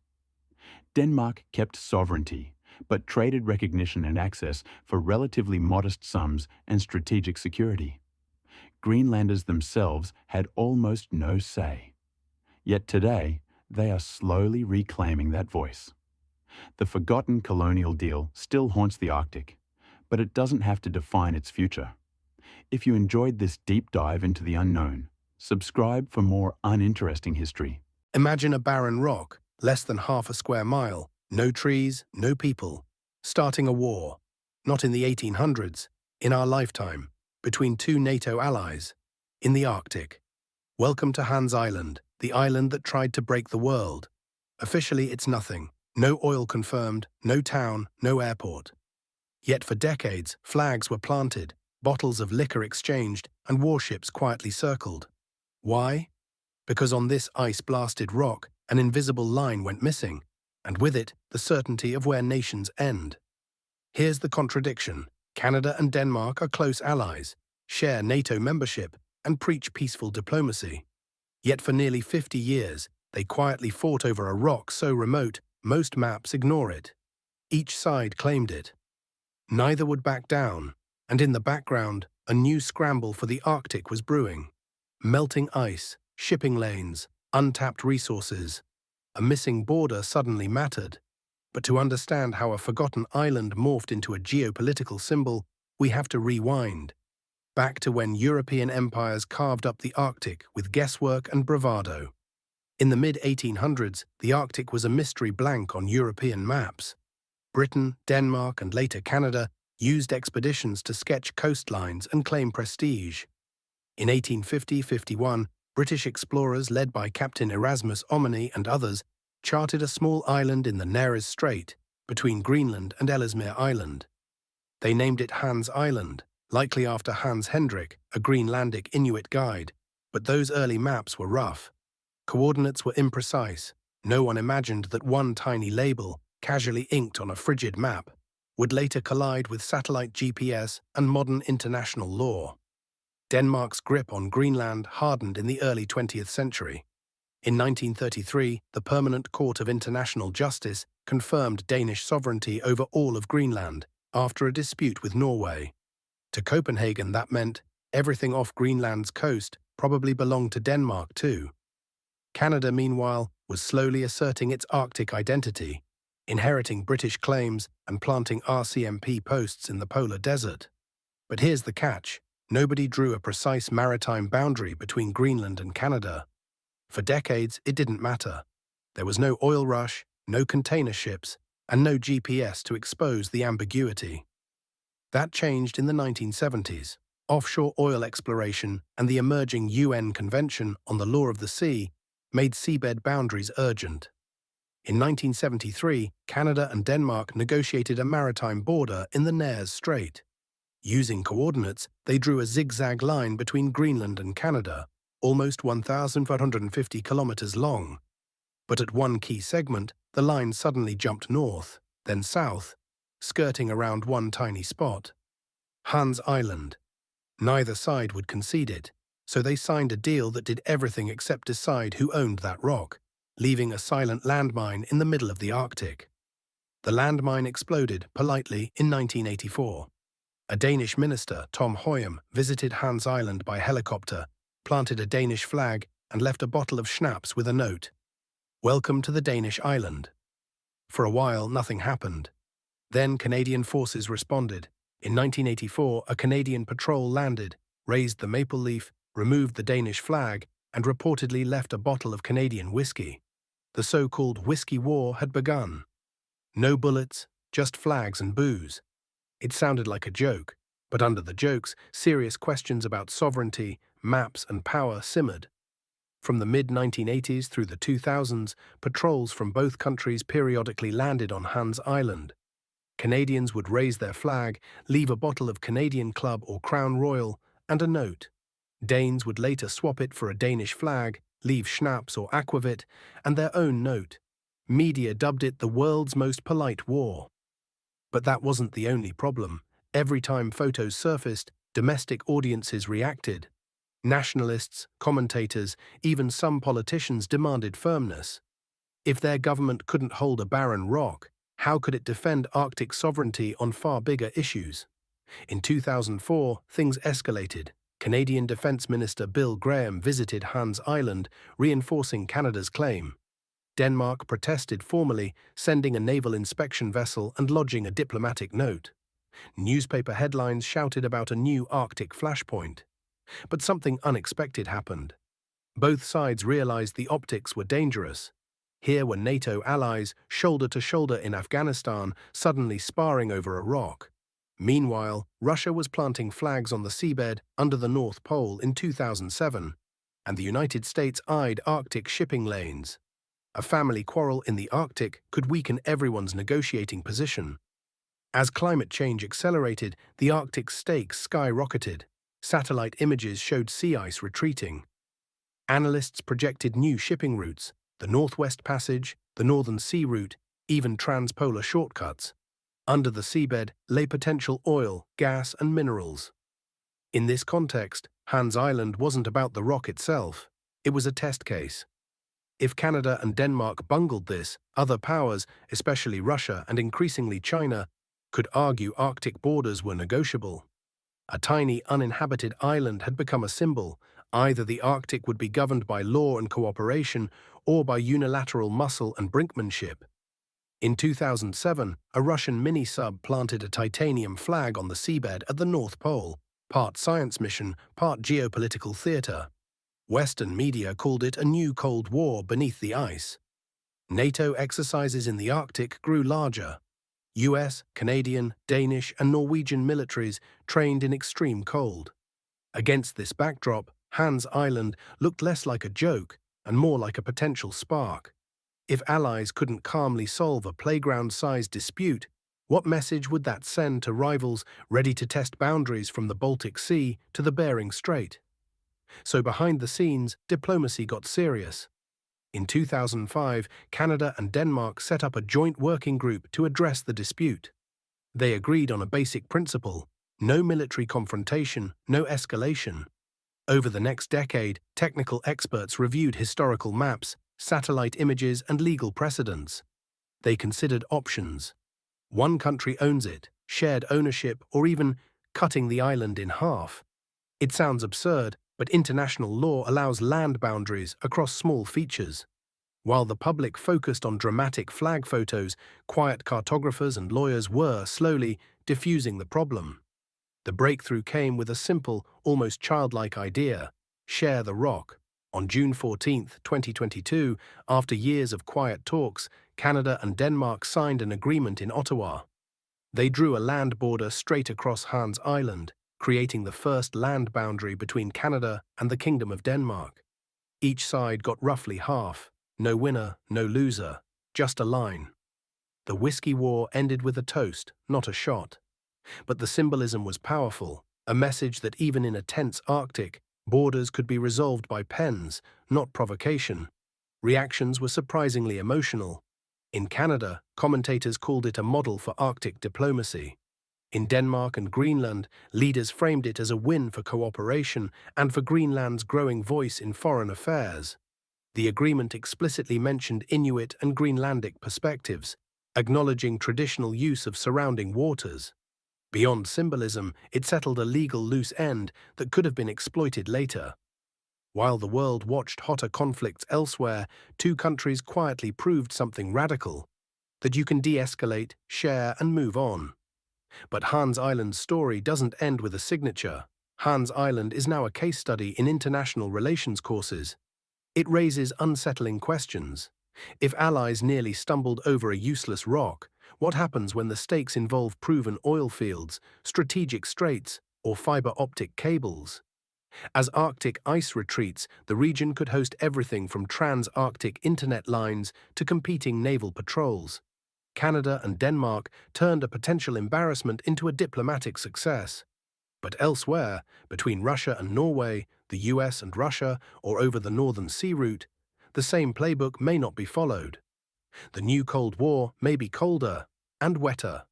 Denmark kept sovereignty, but traded recognition and access for relatively modest sums and strategic security. Greenlanders themselves had almost no say. Yet today, they are slowly reclaiming that voice. The forgotten colonial deal still haunts the Arctic, but it doesn't have to define its future. If you enjoyed this deep dive into the unknown, subscribe for more uninteresting history. Imagine a barren rock, less than half a square mile, no trees, no people, starting a war, not in the 1800s, in our lifetime, between two NATO allies, in the Arctic. Welcome to Hans Island, the island that tried to break the world. Officially, it's nothing. No oil confirmed, no town, no airport. Yet for decades, flags were planted, bottles of liquor exchanged, and warships quietly circled. Why? Because on this ice-blasted rock, an invisible line went missing, and with it, the certainty of where nations end. Here's the contradiction. Canada and Denmark are close allies, share NATO membership, and preach peaceful diplomacy. Yet for nearly 50 years, they quietly fought over a rock so remote, most maps ignore it. Each side claimed it. Neither would back down, and in the background, a new scramble for the Arctic was brewing. Melting ice, shipping lanes, untapped resources. A missing border suddenly mattered. But to understand how a forgotten island morphed into a geopolitical symbol, we have to rewind. Back to when European empires carved up the Arctic with guesswork and bravado. In the mid-1800s, the Arctic was a mystery blank on European maps. Britain, Denmark, and later Canada used expeditions to sketch coastlines and claim prestige. In 1850-51, British explorers led by Captain Erasmus Ommaney and others charted a small island in the Nares Strait between Greenland and Ellesmere Island. They named it Hans Island, likely after Hans Hendrik, a Greenlandic Inuit guide, but those early maps were rough. Coordinates were imprecise. No one imagined that one tiny label, casually inked on a frigid map, would later collide with satellite GPS and modern international law. Denmark's grip on Greenland hardened in the early 20th century. In 1933, the Permanent Court of International Justice confirmed Danish sovereignty over all of Greenland after a dispute with Norway. To Copenhagen, that meant everything off Greenland's coast probably belonged to Denmark too. Canada, meanwhile, was slowly asserting its Arctic identity, inheriting British claims and planting RCMP posts in the polar desert. But here's the catch: nobody drew a precise maritime boundary between Greenland and Canada. For decades, it didn't matter. There was no oil rush, no container ships, and no GPS to expose the ambiguity. That changed in the 1970s. Offshore oil exploration and the emerging UN Convention on the Law of the Sea made seabed boundaries urgent. In 1973, Canada and Denmark negotiated a maritime border in the Nares Strait. Using coordinates, they drew a zigzag line between Greenland and Canada, almost 1,450 kilometers long. But at one key segment, the line suddenly jumped north, then south, skirting around one tiny spot: Hans Island. Neither side would concede it, so they signed a deal that did everything except decide who owned that rock, leaving a silent landmine in the middle of the Arctic. The landmine exploded politely in 1984. A Danish minister, Tom Høyem, visited Hans Island by helicopter, planted a Danish flag, and left a bottle of schnapps with a note: "Welcome to the Danish island." For a while, nothing happened. Then Canadian forces responded. In 1984, a Canadian patrol landed, raised the maple leaf, removed the Danish flag, and reportedly left a bottle of Canadian whiskey. The so-called Whiskey War had begun. No bullets, just flags and booze. It sounded like a joke, but under the jokes, serious questions about sovereignty, maps, and power simmered. From the mid-1980s through the 2000s, patrols from both countries periodically landed on Hans Island. Canadians would raise their flag, leave a bottle of Canadian Club or Crown Royal, and a note. Danes would later swap it for a Danish flag, leave schnapps or aquavit, and their own note. Media dubbed it the world's most polite war. But that wasn't the only problem. Every time photos surfaced, domestic audiences reacted. Nationalists, commentators, even some politicians demanded firmness. If their government couldn't hold a barren rock, how could it defend Arctic sovereignty on far bigger issues? In 2004, things escalated. Canadian Defence Minister Bill Graham visited Hans Island, reinforcing Canada's claim. Denmark protested formally, sending a naval inspection vessel and lodging a diplomatic note. Newspaper headlines shouted about a new Arctic flashpoint. But something unexpected happened. Both sides realized the optics were dangerous. Here were NATO allies, shoulder to shoulder in Afghanistan, suddenly sparring over a rock. Meanwhile, Russia was planting flags on the seabed under the North Pole in 2007, and the United States eyed Arctic shipping lanes. A family quarrel in the Arctic could weaken everyone's negotiating position. As climate change accelerated, the Arctic stakes skyrocketed. Satellite images showed sea ice retreating. Analysts projected new shipping routes: the Northwest Passage, the Northern Sea Route, even transpolar shortcuts. Under the seabed lay potential oil, gas, and minerals. In this context, Hans Island wasn't about the rock itself. It was a test case. If Canada and Denmark bungled this, other powers, especially Russia and increasingly China, could argue Arctic borders were negotiable. A tiny, uninhabited island had become a symbol. Either the Arctic would be governed by law and cooperation, or by unilateral muscle and brinkmanship. In 2007, a Russian mini-sub planted a titanium flag on the seabed at the North Pole, part science mission, part geopolitical theater. Western media called it a new Cold War beneath the ice. NATO exercises in the Arctic grew larger. US, Canadian, Danish, and Norwegian militaries trained in extreme cold. Against this backdrop, Hans Island looked less like a joke and more like a potential spark. If allies couldn't calmly solve a playground-sized dispute, what message would that send to rivals ready to test boundaries from the Baltic Sea to the Bering Strait? So behind the scenes, diplomacy got serious. In 2005, Canada and Denmark set up a joint working group to address the dispute. They agreed on a basic principle: no military confrontation, no escalation. Over the next decade, technical experts reviewed historical maps, satellite images, and legal precedents. They considered options. One country owns it, shared ownership, or even cutting the island in half. It sounds absurd, but international law allows land boundaries across small features. While the public focused on dramatic flag photos, quiet cartographers and lawyers were slowly diffusing the problem. The breakthrough came with a simple, almost childlike idea: share the rock. On June 14, 2022, after years of quiet talks, Canada and Denmark signed an agreement in Ottawa. They drew a land border straight across Hans Island, creating the first land boundary between Canada and the Kingdom of Denmark. Each side got roughly half. No winner, no loser, just a line. The Whiskey War ended with a toast, not a shot. But the symbolism was powerful, a message that even in a tense Arctic, borders could be resolved by pens, not provocation. Reactions were surprisingly emotional. In Canada, commentators called it a model for Arctic diplomacy. In Denmark and Greenland, leaders framed it as a win for cooperation and for Greenland's growing voice in foreign affairs. The agreement explicitly mentioned Inuit and Greenlandic perspectives, acknowledging traditional use of surrounding waters. Beyond symbolism, it settled a legal loose end that could have been exploited later. While the world watched hotter conflicts elsewhere, two countries quietly proved something radical: that you can de-escalate, share, and move on. But Hans Island's story doesn't end with a signature. Hans Island is now a case study in international relations courses. It raises unsettling questions. If allies nearly stumbled over a useless rock, what happens when the stakes involve proven oil fields, strategic straits, or fiber optic cables? As Arctic ice retreats, the region could host everything from trans-Arctic internet lines to competing naval patrols. Canada and Denmark turned a potential embarrassment into a diplomatic success. But elsewhere, between Russia and Norway, the US and Russia, or over the Northern Sea route, the same playbook may not be followed. The new Cold War may be colder and wetter.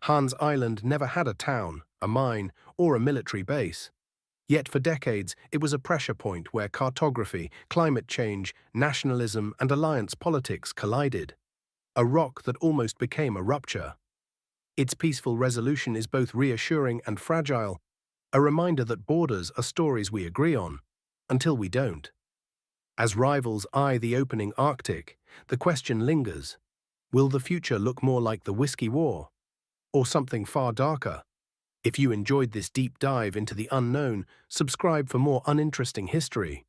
Hans Island never had a town, a mine, or a military base. Yet for decades, it was a pressure point where cartography, climate change, nationalism, and alliance politics collided. A rock that almost became a rupture. Its peaceful resolution is both reassuring and fragile, a reminder that borders are stories we agree on, until we don't. As rivals eye the opening Arctic, the question lingers: will the future look more like the Whiskey War, or something far darker? If you enjoyed this deep dive into the unknown, subscribe for more uninteresting history.